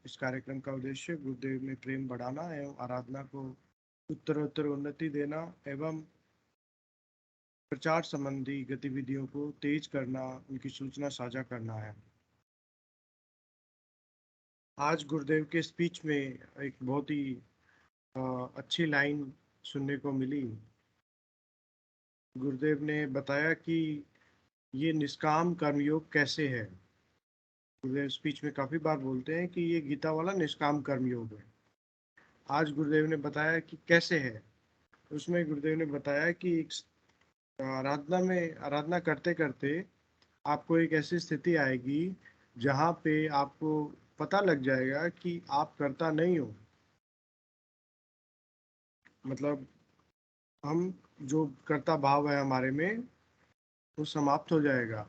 इस कार्यक्रम का उद्देश्य गुरुदेव में प्रेम बढ़ाना एवं आराधना को उत्तरोत्तर उन्नति देना एवं प्रचार संबंधी गतिविधियों को तेज करना, उनकी सूचना साझा करना है। आज गुरुदेव के स्पीच में एक बहुत ही अच्छी लाइन सुनने को मिली। गुरुदेव ने बताया कि ये निष्काम कर्मयोग कैसे है। गुरुदेव स्पीच में काफी बार बोलते हैं कि ये गीता वाला निष्काम कर्मयोग है। आज गुरुदेव ने बताया कि कैसे है। उसमें गुरुदेव ने बताया कि आराधना करते करते आपको एक ऐसी स्थिति आएगी जहाँ पे आपको पता लग जाएगा कि आप करता नहीं हो। मतलब हम जो कर्ता भाव है हमारे में वो समाप्त हो जाएगा।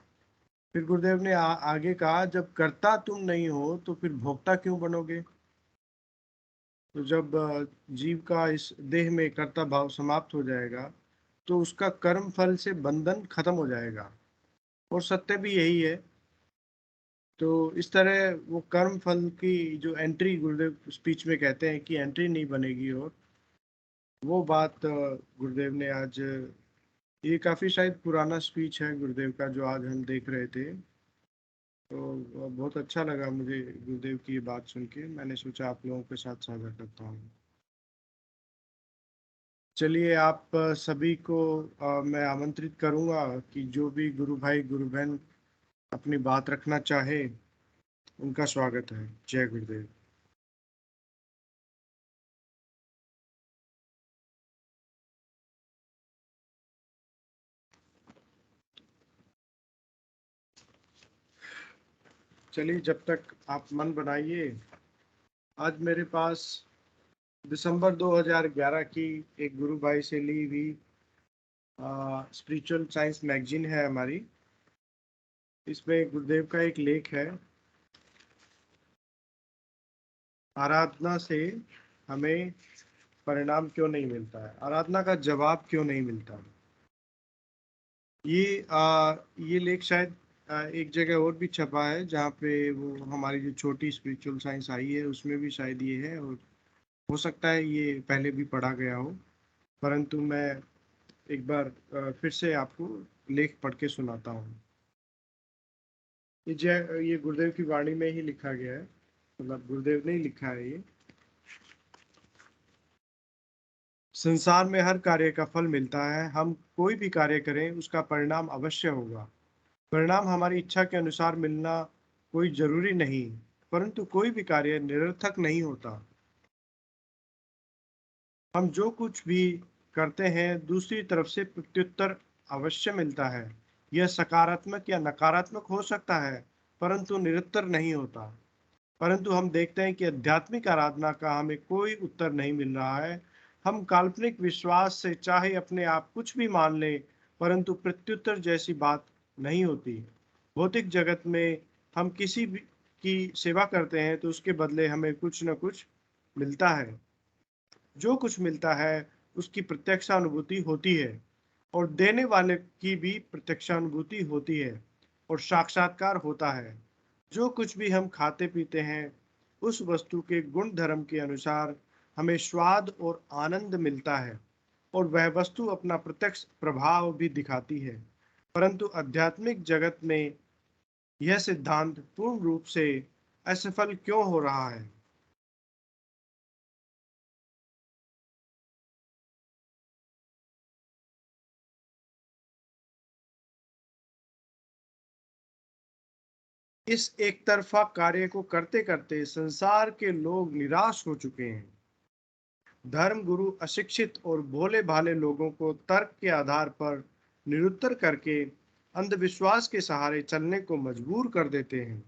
फिर गुरुदेव ने आगे कहा, जब कर्ता तुम नहीं हो तो फिर भोक्ता क्यों बनोगे। तो जब जीव का इस देह में कर्ता भाव समाप्त हो जाएगा तो उसका कर्म फल से बंधन खत्म हो जाएगा। और सत्य भी यही है। तो इस तरह वो कर्म फल की जो एंट्री गुरुदेव स्पीच में कहते हैं कि एंट्री नहीं बनेगी, और वो बात गुरुदेव ने आज, ये काफी शायद पुराना स्पीच है गुरुदेव का जो आज हम देख रहे थे। तो बहुत अच्छा लगा मुझे गुरुदेव की ये बात सुन के। मैंने सोचा आप लोगों के साथ साझा करता हूँ। चलिए, आप सभी को मैं आमंत्रित करूंगा कि जो भी गुरु भाई गुरु बहन अपनी बात रखना चाहे, उनका स्वागत है। जय गुरुदेव। चलिए, जब तक आप मन बनाइए, आज मेरे पास दिसंबर 2011 की एक गुरु भाई से ली हुई स्पिरिचुअल साइंस मैगजीन है हमारी। इसमें गुरुदेव का एक लेख है, आराधना से हमें परिणाम क्यों नहीं मिलता है, आराधना का जवाब क्यों नहीं मिलता। ये लेख शायद एक जगह और भी छपा है, जहाँ पे वो हमारी जो छोटी स्पिरिचुअल साइंस आई है उसमें भी शायद ये है, और हो सकता है ये पहले भी पढ़ा गया हो। परंतु मैं एक बार फिर से आपको लेख पढ़ के सुनाता हूँ। ये गुरुदेव की वाणी में ही लिखा गया है, मतलब गुरुदेव ने ही लिखा है ये। संसार में हर कार्य का फल मिलता है। हम कोई भी कार्य करें उसका परिणाम अवश्य होगा। परिणाम हमारी इच्छा के अनुसार मिलना कोई जरूरी नहीं, परंतु कोई भी कार्य निरर्थक नहीं होता। हम जो कुछ भी करते हैं दूसरी तरफ से प्रत्युत्तर अवश्य मिलता है। यह सकारात्मक या नकारात्मक हो सकता है, परंतु निरंतर नहीं होता। परंतु हम देखते हैं कि आध्यात्मिक आराधना का हमें कोई उत्तर नहीं मिल रहा है। हम काल्पनिक विश्वास से चाहे अपने आप कुछ भी मान लें, परंतु प्रत्युत्तर जैसी बात नहीं होती। भौतिक जगत में हम किसी भी की सेवा करते हैं तो उसके बदले हमें कुछ न कुछ मिलता है। जो कुछ मिलता है उसकी प्रत्यक्षानुभूति होती है, और देने वाले की भी प्रत्यक्षानुभूति होती है और साक्षात्कार होता है। जो कुछ भी हम खाते पीते हैं उस वस्तु के गुण धर्म के अनुसार हमें स्वाद और आनंद मिलता है, और वह वस्तु अपना प्रत्यक्ष प्रभाव भी दिखाती है। परंतु आध्यात्मिक जगत में यह सिद्धांत पूर्ण रूप से असफल क्यों हो रहा है। इस एक तरफा कार्य को करते करते संसार के लोग निराश हो चुके हैं। धर्म गुरु अशिक्षित और भोले भाले लोगों को तर्क के आधार पर निरुत्तर करके अंधविश्वास के सहारे चलने को मजबूर कर देते हैं।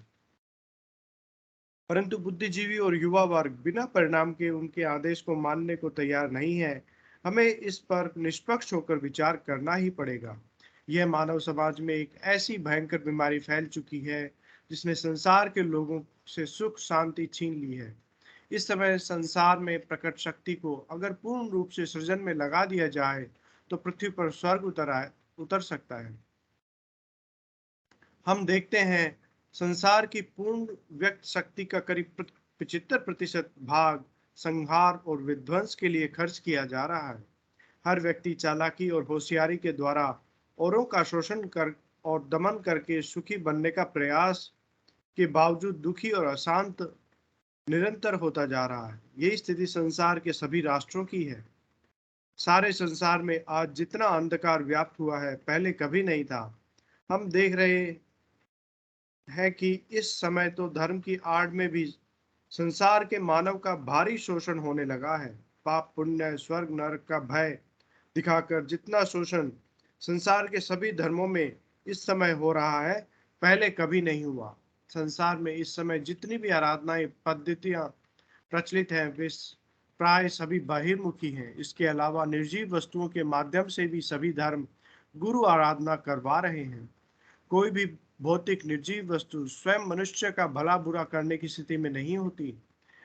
परंतु बुद्धिजीवी और युवा वर्ग बिना परिणाम के उनके आदेश को मानने को तैयार नहीं है। हमें इस पर निष्पक्ष होकर विचार करना ही पड़ेगा। यह मानव समाज में एक ऐसी भयंकर बीमारी फैल चुकी है जिसने संसार के लोगों से सुख शांति छीन ली है। इस समय संसार में प्रकट शक्ति को अगर पूर्ण रूप से सृजन में लगा दिया जाए तो पृथ्वी पर स्वर्ग उतर सकता है। हम देखते हैं संसार की पूर्ण व्यक्त शक्ति का करीब 75% भाग संहार और विध्वंस के लिए खर्च किया जा रहा है। हर व्यक्ति चालाकी और होशियारी के द्वारा औरों का शोषण कर और दमन करके सुखी बनने का प्रयास के बावजूद दुखी और अशांत निरंतर होता जा रहा है। यही स्थिति संसार के सभी राष्ट्रों की है। सारे संसार में आज जितना अंधकार व्याप्त हुआ है पहले कभी नहीं था। हम देख रहे हैं कि इस समय तो धर्म की आड़ में भी संसार के मानव का भारी शोषण होने लगा है। पाप पुण्य स्वर्ग नरक का भय दिखाकर जितना शोषण संसार के सभी धर्मों में इस समय हो रहा है पहले कभी नहीं हुआ। संसार में इस समय जितनी भी आराधनाएं पद्धतियां प्रचलित हैं वे प्राय सभी बहिर्मुखी हैं। इसके अलावा निर्जीव वस्तुओं के माध्यम से भी सभी धर्म गुरु आराधना करवा रहे हैं। कोई भी भौतिक निर्जीव वस्तु स्वयं मनुष्य का भला बुरा करने की स्थिति में नहीं होती।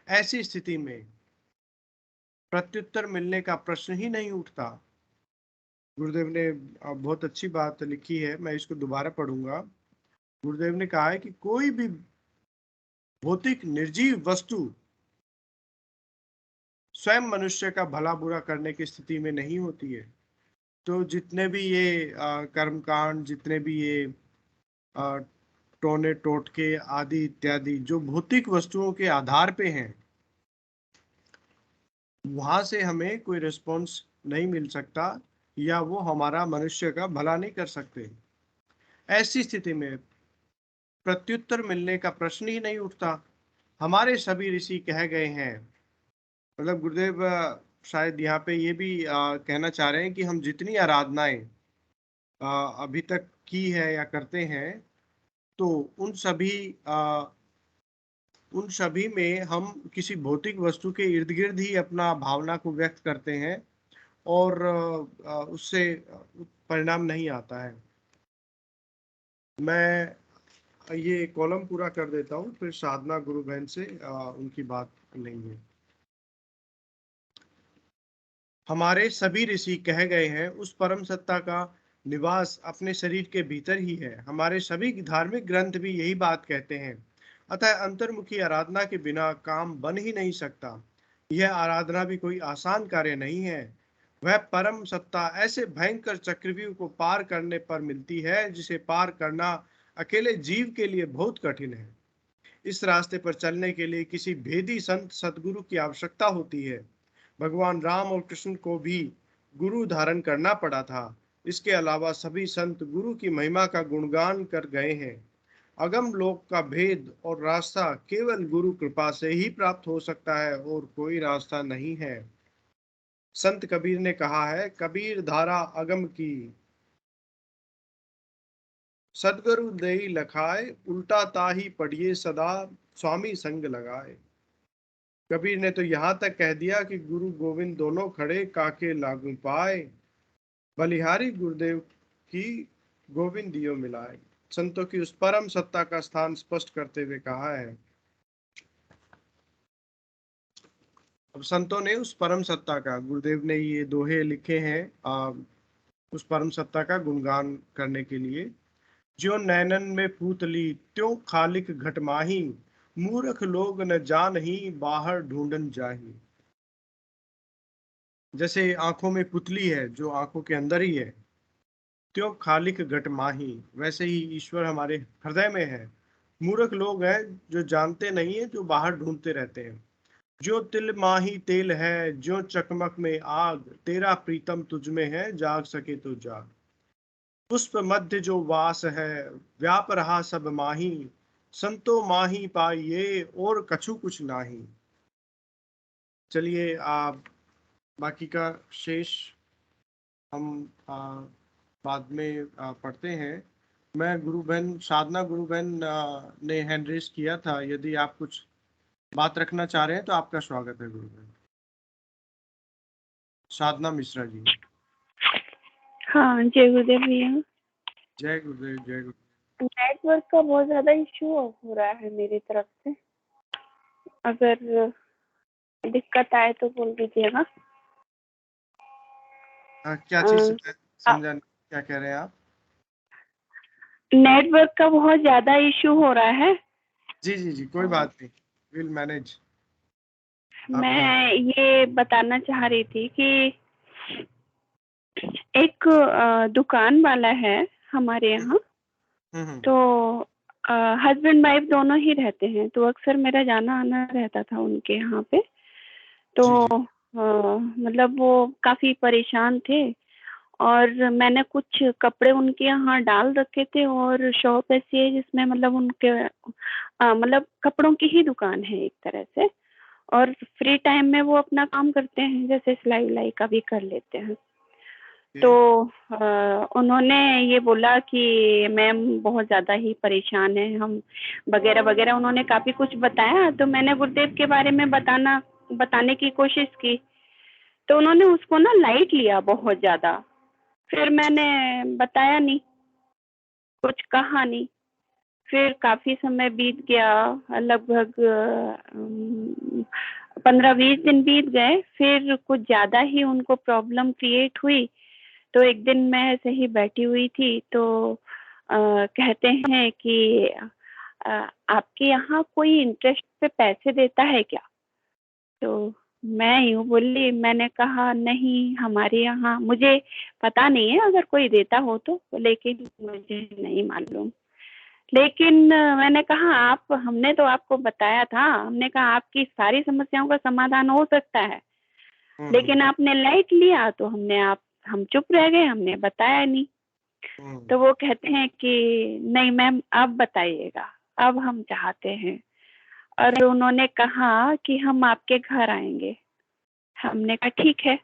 ऐसी स्थिति में प्रत्युत्तर मिलने का प्रश्न ही नहीं उठता। गुरुदेव ने बहुत अच्छी बात लिखी है, मैं इसको दोबारा पढ़ूंगा। गुरुदेव ने कहा है कि कोई भी भौतिक निर्जीव वस्तु स्वयं मनुष्य का भला बुरा करने की स्थिति में नहीं होती है। तो जितने भी ये कर्मकांड, जितने भी ये अ, टोने टोटके आदि इत्यादि जो भौतिक वस्तुओं के आधार पे हैं, वहां से हमें कोई रिस्पॉन्स नहीं मिल सकता या वो हमारा मनुष्य का भला नहीं कर सकते। ऐसी स्थिति में प्रत्युत्तर मिलने का प्रश्न ही नहीं उठता। हमारे सभी ऋषि कह गए हैं, मतलब गुरुदेव शायद यहाँ पे ये भी कहना चाह रहे हैं कि हम जितनी आराधनाएं अभी तक की है या करते हैं, तो उन सभी में हम किसी भौतिक वस्तु के इर्द गिर्द ही अपना भावना को व्यक्त करते हैं और उससे परिणाम नहीं आता है। मैं ये कॉलम पूरा कर देता हूँ, फिर साधना गुरु बहन से उनकी बात लेंगे। हमारे सभी ऋषि कह गए हैं उस परम सत्ता का निवास अपने शरीर के भीतर ही है। हमारे सभी धार्मिक ग्रंथ भी यही बात कहते हैं। अतः अंतर्मुखी आराधना के बिना काम बन ही नहीं सकता। यह आराधना भी कोई आसान कार्य नहीं है। वह परम सत्ता ऐसे भयंकर चक्रव्यूह को पार करने पर मिलती है जिसे पार करना अकेले जीव के लिए बहुत कठिन है। इस रास्ते पर चलने के लिए किसी भेदी संत सदगुरु की आवश्यकता होती है। भगवान राम और कृष्ण को भी गुरु धारण करना पड़ा था। इसके अलावा सभी संत गुरु की महिमा का गुणगान कर गए हैं। अगम लोक का भेद और रास्ता केवल गुरु कृपा से ही प्राप्त हो सकता है और कोई रास्ता नहीं है। संत कबीर ने कहा है, कबीर धारा अगम की सदगुरु देई लखाए, उल्टा ताही पढ़िए सदा स्वामी संग लगाए। कबीर ने तो यहाँ तक कह दिया कि गुरु गोविंद दोनों खड़े काके लागू पाए, बलिहारी गुरुदेव की गोविंद दियो मिलाए। संतों की उस परम सत्ता का स्थान स्पष्ट करते हुए कहा है। अब संतों ने उस परम सत्ता का, गुरुदेव ने ये दोहे लिखे हैं उस परम सत्ता का गुणगान करने के लिए। ज्यों नैनन में पूतली त्यों खालिक घट माही, मूर्ख लोग न जानही बाहर ढूंढन जाही। जैसे आंखों में पुतली है जो आंखों के अंदर ही है, त्यों खालिक घट माही, वैसे ही ईश्वर हमारे हृदय में है। मूर्ख लोग हैं जो जानते नहीं है, जो बाहर ढूंढते रहते हैं। जो तिल माही तेल है, जो चकमक में आग, तेरा प्रीतम तुझ में है, जाग सके तो जाग। पुष्प मध्य जो वास है, व्याप रहा सब माही, संतो माही पाइये और कछु कुछ नाही। चलिए आप बाकी का शेष हम बाद में पढ़ते हैं। मैं गुरु बहन साधना गुरु बहन ने हैंड रेस किया था, यदि आप कुछ बात रखना चाह रहे हैं तो आपका स्वागत है गुरु बहन। साधना मिश्रा जी। हाँ, जय गुरुदेव भैया। जय गुरुदेव जय गुरुदेव। नेटवर्क का बहुत ज्यादा इश्यू हो रहा है मेरी तरफ से, अगर दिक्कत आए तो बोल दीजिएगा। क्या चीज समझा, क्या कह रहे हैं आप? नेटवर्क का बहुत ज्यादा इश्यू हो रहा है। जी जी जी, कोई बात नहीं, विल मैनेज। आपने मैं ये बताना चाह रही थी कि एक दुकान वाला है हमारे यहाँ, हम्म। तो हस्बैंड वाइफ दोनों ही रहते हैं, तो अक्सर मेरा जाना आना रहता था उनके यहाँ पे। तो जी जी। मतलब वो काफी परेशान थे, और मैंने कुछ कपड़े उनके यहाँ डाल रखे थे, और शॉप ऐसी है जिसमें मतलब उनके मतलब कपड़ों की ही दुकान है एक तरह से, और फ्री टाइम में वो अपना काम करते हैं, जैसे सिलाई विलाई का भी कर लेते हैं। तो उन्होंने ये बोला कि मैम बहुत ज़्यादा ही परेशान है हम, वगैरह वगैरह उन्होंने काफ़ी कुछ बताया। तो मैंने गुरुदेव के बारे में बताने की कोशिश की, तो उन्होंने उसको ना लाइट लिया बहुत ज़्यादा। फिर मैंने बताया नहीं, कुछ कहा नहीं। फिर काफ़ी समय बीत गया, लगभग 15-20 दिन बीत गए। फिर कुछ ज़्यादा ही उनको प्रॉब्लम क्रिएट हुई। तो एक दिन मैं ऐसे ही बैठी हुई थी, तो कहते हैं कि आपके यहाँ कोई इंटरेस्ट पे पैसे देता है क्या? तो मैं यूँ बोली, मैंने कहा नहीं हमारे यहाँ, मुझे पता नहीं है अगर कोई देता हो तो, लेकिन मुझे नहीं मालूम। लेकिन मैंने कहा आप, हमने तो आपको बताया था, हमने कहा आपकी सारी समस्याओं का समाधान हो सकता है, हम्म लेकिन आपने लाइट लिया तो हम चुप रह गए, हमने बताया नहीं। हम्म तो वो कहते हैं कि नहीं मैम अब बताइएगा, अब हम चाहते हैं। और उन्होंने कहा कि हम आपके घर आएंगे। हमने कहा ठीक है।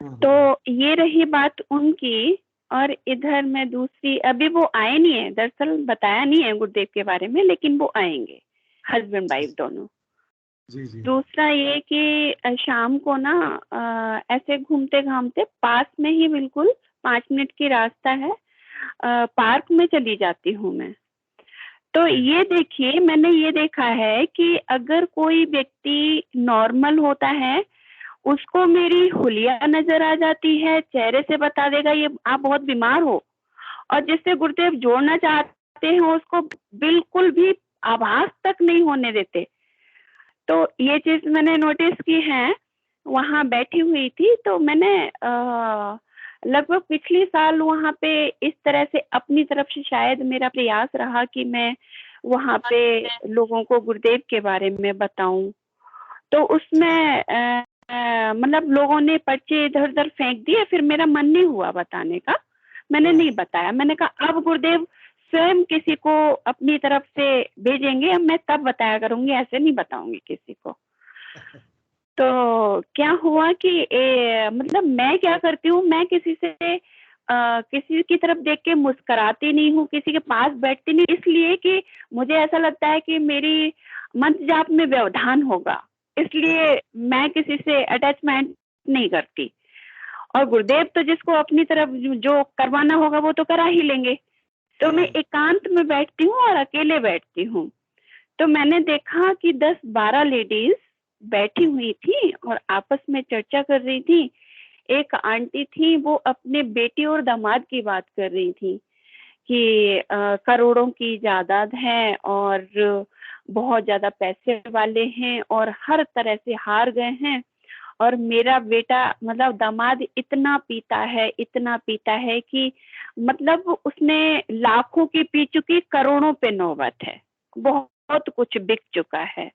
तो हम्म ये रही बात उनकी। और इधर मैं दूसरी, अभी वो आए नहीं है, दरअसल बताया नहीं है गुरुदेव के बारे में, लेकिन वो आएंगे, हस्बैंड वाइफ दोनों। जी जी। दूसरा ये कि शाम को ना ऐसे घूमते घामते पास में ही, बिल्कुल 5 मिनट की रास्ता है, पार्क में चली जाती हूँ मैं। तो जी ये देखिए, मैंने ये देखा है कि अगर कोई व्यक्ति नॉर्मल होता है, उसको मेरी हुलिया नजर आ जाती है, चेहरे से बता देगा ये आप बहुत बीमार हो, और जिससे गुरुदेव जोड़ना चाहते हैं उसको बिल्कुल भी आभास तक नहीं होने देते। तो ये चीज मैंने नोटिस की है। वहां बैठी हुई थी, तो मैंने लगभग पिछले साल वहां पे इस तरह से अपनी तरफ से शायद मेरा प्रयास रहा कि मैं वहां पे लोगों को गुरुदेव के बारे में बताऊं। तो उसमें मतलब लोगों ने पर्चे इधर उधर फेंक दिए, फिर मेरा मन नहीं हुआ बताने का, मैंने नहीं बताया। मैंने कहा अब गुरुदेव स्वयं किसी को अपनी तरफ से भेजेंगे, अब मैं तब बताया करूंगी, ऐसे नहीं बताऊंगी किसी को। तो क्या हुआ कि मतलब मैं क्या करती हूँ, मैं किसी से किसी की तरफ देख के मुस्कुराती नहीं हूँ, किसी के पास बैठती नहीं, इसलिए कि मुझे ऐसा लगता है कि मेरी मंत्र जाप में व्यवधान होगा, इसलिए मैं किसी से अटैचमेंट नहीं करती। और गुरुदेव तो जिसको अपनी तरफ जो करवाना होगा वो तो करा ही लेंगे। तो मैं एकांत में बैठती हूँ और अकेले बैठती हूँ। तो मैंने देखा कि 10-12 लेडीज बैठी हुई थी और आपस में चर्चा कर रही थी। एक आंटी थी, वो अपने बेटी और दामाद की बात कर रही थी कि करोड़ों की जायदाद है और बहुत ज्यादा पैसे वाले हैं और हर तरह से हार गए हैं, और मेरा बेटा मतलब दामाद इतना पीता है, इतना पीता है कि मतलब उसने लाखों की पी चुकी, करोड़ों पे नौबत है, बहुत कुछ बिक चुका है।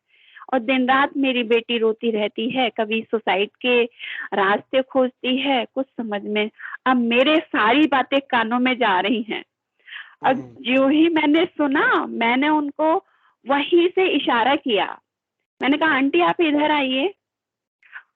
और दिन रात मेरी बेटी रोती रहती है, कभी सुसाइड के रास्ते खोजती है, कुछ समझ में। अब मेरे सारी बातें कानों में जा रही हैं। अब जो ही मैंने सुना, मैंने उनको वहीं से इशारा किया। मैंने कहा आंटी आप इधर आइए,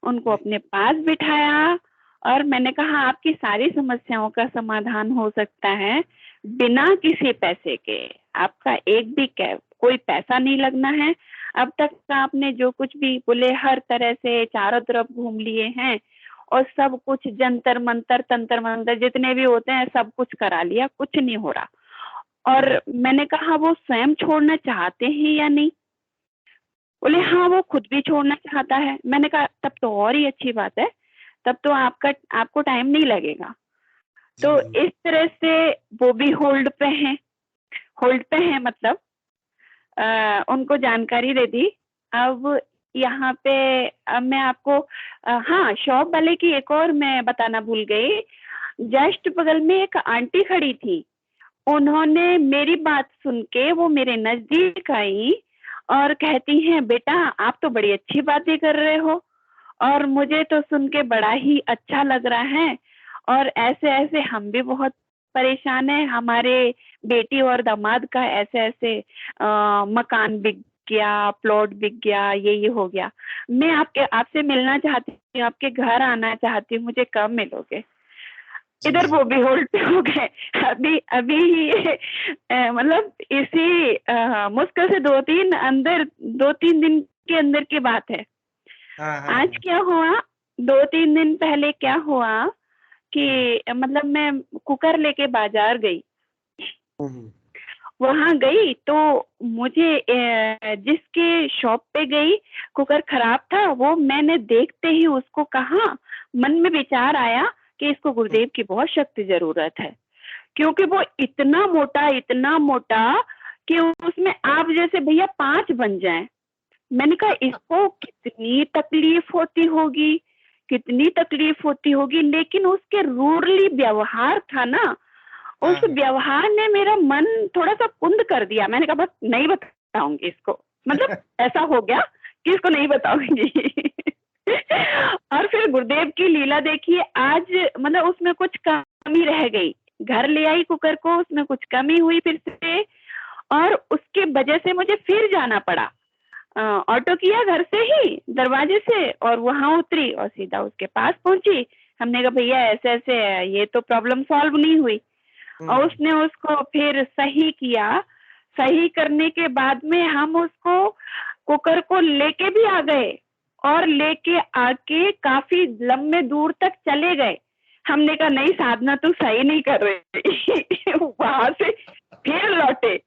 उनको अपने पास बिठाया, और मैंने कहा आपकी सारी समस्याओं का समाधान हो सकता है बिना किसी पैसे के। आपका एक भी कोई पैसा नहीं लगना है। अब तक का आपने जो कुछ भी बोले, हर तरह से चारों तरफ घूम लिए हैं, और सब कुछ जंतर मंतर तंत्र मंत्र जितने भी होते हैं सब कुछ करा लिया, कुछ नहीं हो रहा। और मैंने कहा वो स्वयं छोड़ना चाहते हैं या नहीं? बोले हाँ वो खुद भी छोड़ना चाहता है। मैंने कहा तब तो और ही अच्छी बात है, तब तो आपको टाइम नहीं लगेगा। तो जी। इस तरह से वो भी होल्ड पे हैं मतलब उनको जानकारी दे दी। अब यहाँ पे अब मैं आपको हाँ, शॉप वाले की एक और मैं बताना भूल गई। जस्ट बगल में एक आंटी खड़ी थी। उन्होंने मेरी बात सुन के वो मेरे नज़दीक आई और कहती हैं, "बेटा, आप तो बड़ी अच्छी बातें कर रहे हो और मुझे तो सुन के बड़ा ही अच्छा लग रहा है और ऐसे-ऐसे हम भी बहुत परेशान हैं, हमारे बेटी और दामाद का ऐसे-ऐसे मकान बिक गया, प्लॉट बिक गया, ये हो गया। मैं आपके आपसे मिलना चाहती हूँ, आपके घर आना चाहती हूँ, मुझे कब मिलोगे?" जी। इधर वो भी होल्ड पे हो गए। अभी अभी ही मतलब इसी मुश्किल से 2-3 दिन के अंदर की बात है। हाँ, हाँ, आज हाँ। क्या हुआ, 2-3 दिन पहले क्या हुआ कि हम्म, मतलब मैं कुकर लेके बाजार गई। हम्म, वहाँ गई तो मुझे जिसके शॉप पे गई, कुकर खराब था, वो मैंने देखते ही उसको कहा, मन में विचार आया कि इसको हम्म, गुरुदेव की बहुत सख्त ज़रूरत है। क्योंकि वो इतना मोटा कि उसमें आप जैसे भैया 5 बन जाएँ। मैंने कहा इसको कितनी तकलीफ होती होगी, लेकिन उसके रूडली व्यवहार था ना, उस हाँ, हाँ। व्यवहार ने मेरा मन थोड़ा-सा कुंद कर दिया। मैंने कहा बस नहीं बताऊँगी इसको। मतलब ऐसा हो गया कि इसको नहीं बताऊँगी। और फिर गुरुदेव की लीला देखिए आज मतलब उसमें कुछ कमी रह गई। घर ले आई कुकर को, उसमें कुछ कमी हुई फिर से और उसके वजह से मुझे फिर जाना पड़ा। ऑटो किया घर से ही दरवाजे से और वहाँ उतरी और सीधा उसके पास पहुँची। हमने कहा भैया ऐसे-ऐसे है, ये तो प्रॉब्लम सॉल्व नहीं हुई। और हम्म, उसने उसको फिर सही किया। सही करने के बाद में हम उसको कुकर को लेके भी आ गए और लेके आके काफ़ी लंबे दूर तक चले गए। हमने कहा नहीं साधना तू सही नहीं कर रही। वहाँ से फिर लौटे।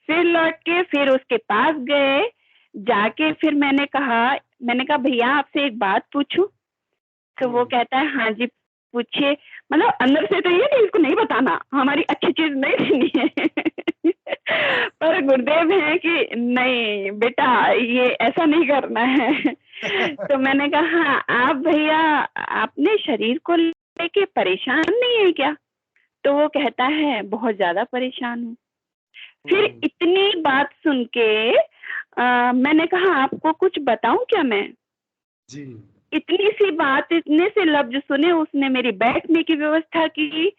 फिर लौट के फिर उसके पास गए, जाके फिर मैंने कहा भैया आपसे एक बात पूछूं? तो वो हम्म, कहता है हाँ जी पूछिए। मतलब अंदर से तो ये कि इसको नहीं बताना, हमारी अच्छी चीज नहीं देनी है। पर गुरुदेव है कि नहीं बेटा ये ऐसा नहीं करना है। तो मैंने कहा हाँ, आप भैया अपने शरीर को लेके परेशान नहीं है क्या? तो वो कहता है बहुत ज्यादा परेशान हूँ। फिर हम्म, इतनी बात सुन के मैंने कहा आपको कुछ बताऊं क्या मैं? जी। इतनी सी बात, इतने से लफ्ज सुने, उसने मेरी बैठने की व्यवस्था की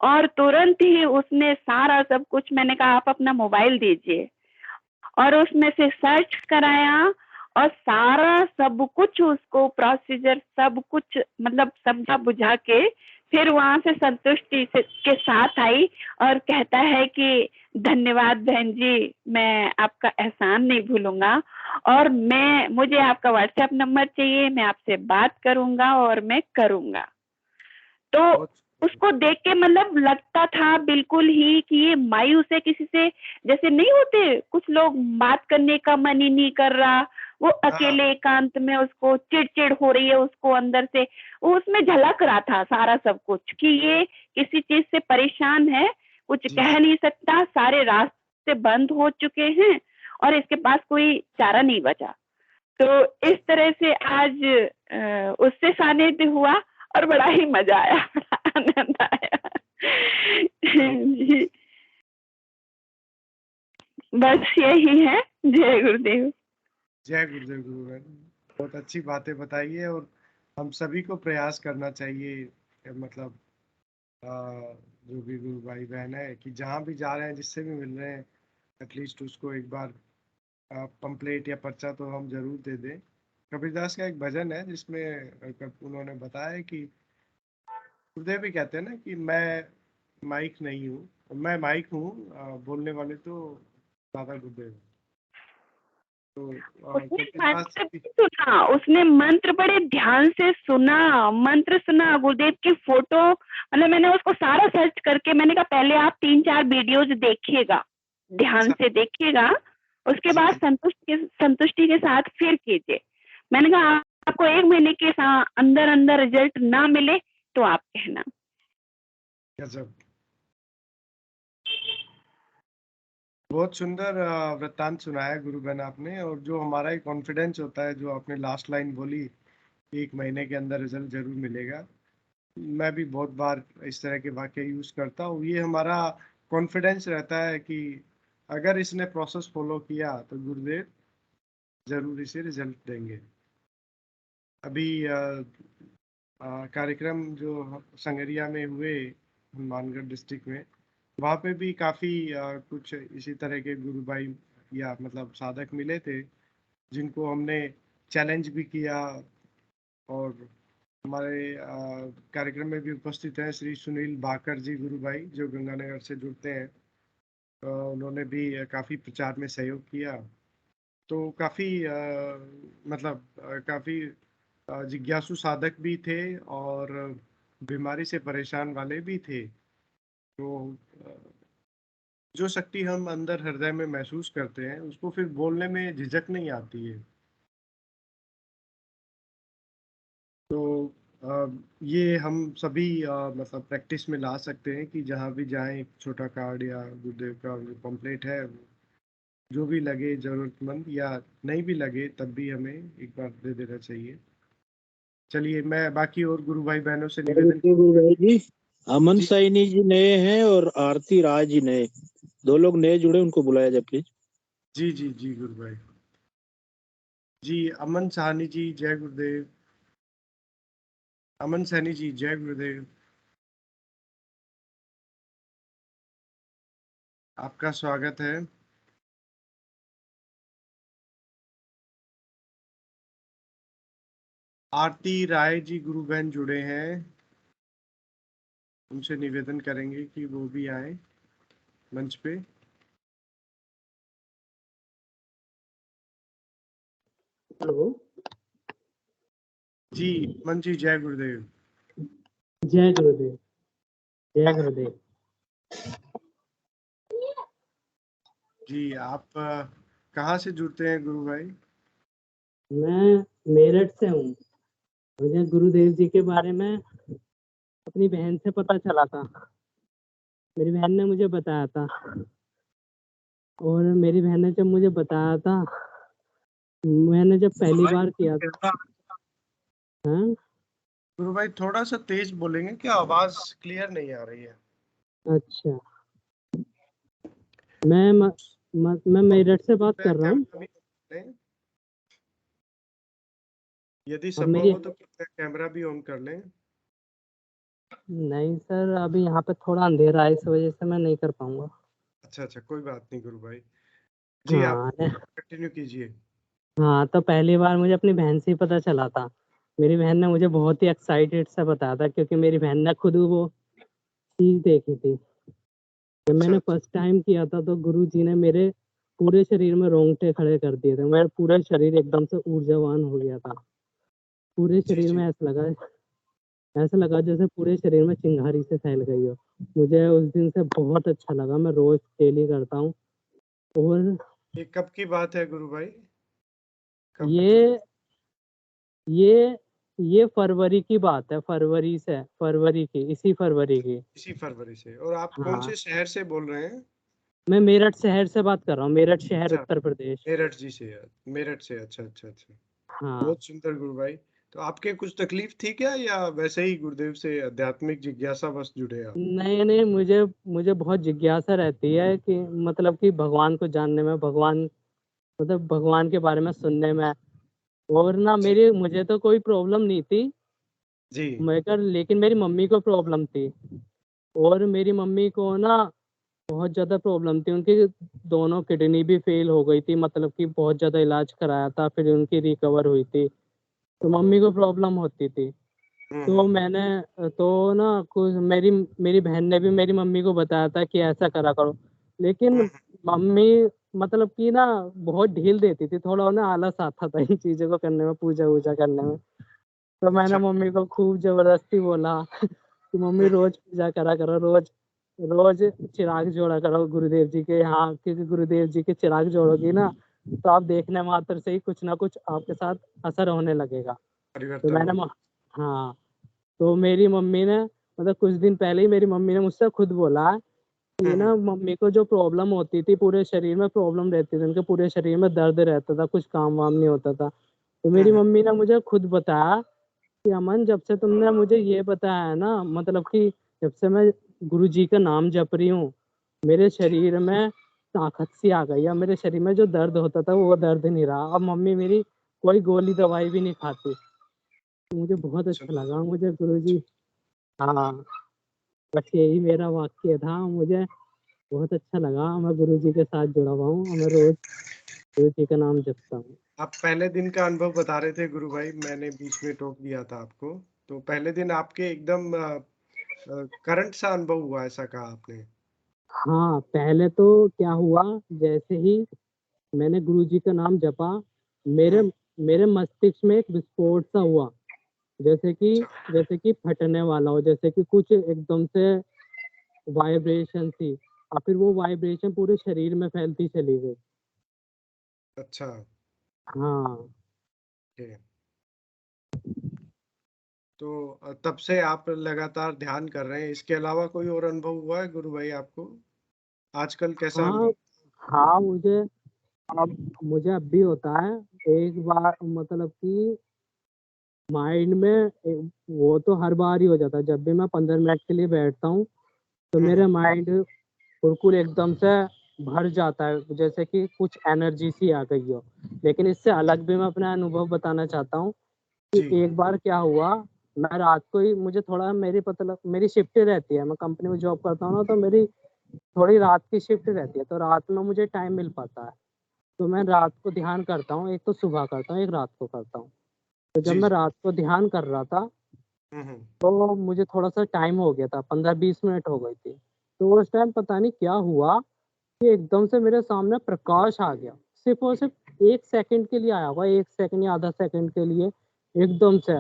और तुरंत ही उसने सारा सब कुछ मैंने कहा आप अपना मोबाइल दीजिए और उसमें से सर्च कराया और सारा सब कुछ उसको प्रोसीजर सब कुछ मतलब समझा बुझा के फिर वहां से संतुष्टि से के साथ आई और कहता है कि धन्यवाद बहन जी, मैं आपका एहसान नहीं भूलूंगा और मुझे आपका व्हाट्सएप नंबर चाहिए, मैं आपसे बात करूंगा और मैं करूंगा। तो बहुत खूब। उसको देख के मतलब लगता था बिल्कुल ही कि ये मायूस है किसी से, जैसे नहीं होते कुछ लोग बात करने का मन ही नहीं कर रहा, वो हाँ, अकेले एकांत में उसको चिड़-चिड़ हो रही है उसको अंदर से, वो उसमें झलक रहा था सारा सब कुछ कि ये किसी चीज़ से परेशान है, कुछ जी, कह जी। नहीं सकता, सारे रास्ते बंद हो चुके हैं और इसके पास कोई चारा नहीं बचा। तो इस तरह से आज उससे सानिध्य हुआ और बड़ा ही मजा आया, बड़ा आनंद आया। जी, बस यही है। जय गुरुदेव। जय गुरुदेव गुरुवर। बहुत अच्छी बातें बताई है और हम सभी को प्रयास करना चाहिए मतलब जो भी गुरु भाई बहन है कि जहाँ भी जा रहे हैं जिससे भी मिल रहे हैं एटलीस्ट उसको एक बार पंपलेट या पर्चा तो हम जरूर दे दें। कबीरदास का एक भजन है जिसमें उन्होंने बताया कि गुरुदेव भी कहते हैं ना कि मैं माइक नहीं हूँ, मैं माइक हूँ, बोलने वाले तो दादा गुरुदेव हैं। तो उसने कबीरदास मंत्र की। भी सुना, उसने मंत्र बड़े ध्यान से सुना, मंत्र सुना, गुरुदेव की फोटो मतलब मैंने उसको सारा सर्च करके मैंने कहा पहले आप 3-4 वीडियोज देखिएगा, ध्यान अच्छा। से देखिएगा, उसके जी, बाद जी। संतुष्टि के साथ फिर कीजिए। मैंने कहा आपको 1 महीने के अंदर अंदर रिजल्ट ना मिले तो आप कहना। गजब, बहुत सुंदर वृत्तांत सुनाया गुरु बहन आपने। और जो हमारा एक कॉन्फिडेंस होता है, जो आपने लास्ट लाइन बोली, 1 महीने के अंदर रिजल्ट जरूर मिलेगा, मैं भी बहुत बार इस तरह के वाक्य यूज करता हूँ। ये हमारा कॉन्फिडेंस रहता है कि अगर इसने प्रोसेस फॉलो किया तो गुरुदेव जरूर इसे रिजल्ट देंगे। अभी कार्यक्रम जो संगरिया में हुए, हनुमानगढ़ डिस्ट्रिक्ट में, वहाँ पे भी काफी कुछ इसी तरह के गुरु भाई या मतलब साधक मिले थे, जिनको हमने चैलेंज भी किया। और हमारे कार्यक्रम में भी उपस्थित हैं श्री सुनील भाकर जी गुरु भाई, जो गंगानगर से जुड़ते हैं। उन्होंने भी काफी प्रचार में सहयोग किया। तो काफी मतलब काफी जिज्ञासु साधक भी थे, और बीमारी से परेशान वाले भी थे। तो अ, जो शक्ति हम अंदर हृदय में महसूस करते हैं, उसको फिर बोलने में झिझक नहीं आती है। तो ये हम सभी मतलब प्रैक्टिस में ला सकते हैं कि जहाँ भी जाएं, एक छोटा कार्ड या गुरुदेव का पम्पलेट है, जो भी लगे जरूरतमंद, या नहीं भी लगे तब भी हमें एक बार दे देना चाहिए। चलिए, मैं बाकी और गुरु भाई बहनों से निवेदन। गुरु भाई जी, अमन जी साइनी जी नए हैं और आरती राज जी नए, 2 लोग नए जुड़े, उनको बुलाया जाए प्लीज। जी जी जी गुरु भाई जी। अमन साहनी जी जय गुरुदेव। अमन सैनी जी जय गुरुदेव। आपका स्वागत है। आरती राय जी गुरु बहन जुड़े हैं, उनसे निवेदन करेंगे कि वो भी आए मंच पे। हेलो जी अमन जी जय गुरुदेव। जय गुरुदेव। जय गुरुदेव। जी आप कहाँ से जुड़ते हैं गुरु भाई? मैं मेरठ से हूँ। मुझे गुरुदेव जी के बारे में अपनी बहन से पता चला था। मेरी बहन ने मुझे बताया था, और मेरी बहन ने जब मुझे बताया था, मैंने जब पहली बार किया था। हाँ गुरु भाई थोड़ा सा तेज बोलेंगे क्या? आवाज क्लियर नहीं आ रही है। अच्छा, मैं मेरठ से बात कर रहा हूँ। कैमरा भी ऑन कर लें। यदि अब संभव मेरी, हो तो कैमरा भी ऑन कर लें। नहीं सर, अभी यहाँ पे थोड़ा अंधेरा है, इस वजह से मैं नहीं कर पाऊंगा। अच्छा अच्छा, कोई बात नहीं गुरु भाई जी, आप हाँ कंटिन्यू कीजिए। हाँ, तो पहली बार मुझे अपनी बहन से ही पता चला था। मेरी बहन ने मुझे बहुत ही एक्साइटेड से बताया था, क्योंकि मेरी बहन ने खुद वो चीज देखी थी। जब अच्छा मैंने अच्छा फर्स्ट टाइम किया था, तो गुरु जी ने मेरे पूरे शरीर में रोंगटे खड़े कर दिए थे। मेरा पूरा शरीर एकदम से ऊर्जावान हो गया था। पूरे जी शरीर जी। में ऐसा लगा जैसे पूरे शरीर में चिंगारी से फैल गई हो। मुझे उस दिन से बहुत अच्छा लगा। मैं रोज डेली करता हूँ। और ये कब की बात है गुरु भाई? कब जो? ये ये ये फरवरी की बात है। फरवरी की, इसी फरवरी की। इसी फरवरी से। और आप कौन हाँ, से शहर से बोल रहे हैं? मैं मेरठ शहर से बात कर रहा हूँ। मेरठ शहर, अच्छा, उत्तर प्रदेश। मेरठ जी से। मेरठ से, अच्छा अच्छा अच्छा। हाँ, बहुत सुंदर गुरु भाई। तो आपके कुछ तकलीफ थी क्या, या वैसे ही गुरुदेव से आध्यात्मिक जिज्ञासा बस जुड़े आप? नहीं नहीं, मुझे मुझे बहुत जिज्ञासा रहती है कि मतलब कि भगवान को जानने में, भगवान मतलब भगवान के बारे में सुनने में। और ना, जी मुझे तो कोई प्रॉब्लम नहीं थी, जी। मगर लेकिन मेरी मम्मी को प्रॉब्लम थी। और मेरी मम्मी को ना बहुत ज़्यादा प्रॉब्लम थी। उनकी दोनों किडनी भी फेल हो गई थी, मतलब कि बहुत ज़्यादा इलाज कराया था, फिर उनकी रिकवर हुई थी। तो ओहो। मम्मी को प्रॉब्लम होती थी। तो हम्म। मैंने तो ना कुछ मेरी मेरी बहन ने भी मेरी मम्मी को बताया था कि ऐसा करा करो। लेकिन हम्म, मम्मी मतलब कि ना बहुत ढील देती थी। थोड़ा उन्हें आलस आता था इन चीज़ों को करने में, पूजा वूजा करने में। तो मैंने अच्छा। मम्मी को खूब जबरदस्ती बोला कि मम्मी हम्म, रोज पूजा करा करो, रोज रोज चिराग जोड़ा करो गुरुदेव जी के यहाँ, क्योंकि गुरुदेव जी के चिराग जोड़ोगी ना, तो आप देखने मात्र से ही कुछ ना कुछ आपके साथ असर होने लगेगा। तो परिवर्तन हो। हाँ, तो मेरी मम्मी ने मतलब कुछ दिन पहले ही मेरी मम्मी ने मुझसे खुद बोला कि ना मम्मी को जो प्रॉब्लम होती थी, पूरे शरीर में प्रॉब्लम रहती थी, उनके पूरे शरीर में दर्द रहता था, कुछ काम वाम नहीं होता था। तो मेरी मम्मी ने मुझे खुद बताया कि अमन, जब से तुमने मुझे ये बताया है ना, मतलब कि जब से मैं गुरु जी का नाम जप रही हूँ, मेरे शरीर में ताकत सी आ गई है। मेरे शरीर में जो दर्द होता था वो दर्द नहीं रहा। अब मम्मी मेरी कोई गोली दवाई भी नहीं खाती। तो मुझे बहुत अच्छा लगा, मुझे गुरु जी, हाँ, बस यही मेरा वाक्य था। मुझे बहुत अच्छा लगा, मैं गुरु जी के साथ जुड़ा हुआ हूँ, मैं रोज गुरु जी का नाम जपता हूँ। आप पहले दिन का अनुभव बता रहे थे गुरु भाई, मैंने बीच में टोक दिया था आपको। तो पहले दिन आपके एकदम करंट सा अनुभव हुआ, ऐसा कहा आपने। हाँ, पहले तो क्या हुआ, जैसे ही मैंने गुरु जी का नाम जपा, मेरे मेरे मस्तिष्क में एक विस्फोट सा हुआ, जैसे कि फटने वाला हो, जैसे कि कुछ एकदम से वाइब्रेशन थी, और फिर वो वाइब्रेशन पूरे शरीर में फैलती चली गई। अच्छा। हाँ। ओके। तो तब से आप लगातार ध्यान कर रहे हैं, इसके अलावा कोई और अनुभव हुआ है गुरु भाई आपको आजकल, कैसा हाँ। अनुभव? हाँ, मुझे अब भी होता है। एक बार मतलब कि माइंड में वो तो हर बार ही हो जाता है, जब भी मैं 15 मिनट के लिए बैठता हूँ तो मेरे माइंड बिल्कुल एकदम से भर जाता है, जैसे कि कुछ एनर्जी सी आ गई हो। लेकिन इससे अलग भी मैं अपना अनुभव बताना चाहता हूँ कि जी। एक बार क्या हुआ, मैं रात को ही, मुझे थोड़ा, मेरी शिफ्ट रहती है, मैं कंपनी में जॉब करता हूँ ना, तो मेरी थोड़ी रात की शिफ्ट रहती है, तो रात में मुझे टाइम मिल पाता है। तो मैं रात को ध्यान करता हूँ, एक तो सुबह करता हूँ, एक रात को करता हूँ। तो जब जी मैं जी। रात को ध्यान कर रहा था हम्म। तो मुझे थोड़ा सा टाइम हो गया था, 15-20 मिनट हो गई थी। तो उस टाइम पता नहीं क्या हुआ कि एकदम से मेरे सामने प्रकाश आ गया, सिर्फ और सिर्फ 1 सेकंड के लिए आया हुआ, 1 सेकंड या आधा सेकंड के लिए, एकदम से।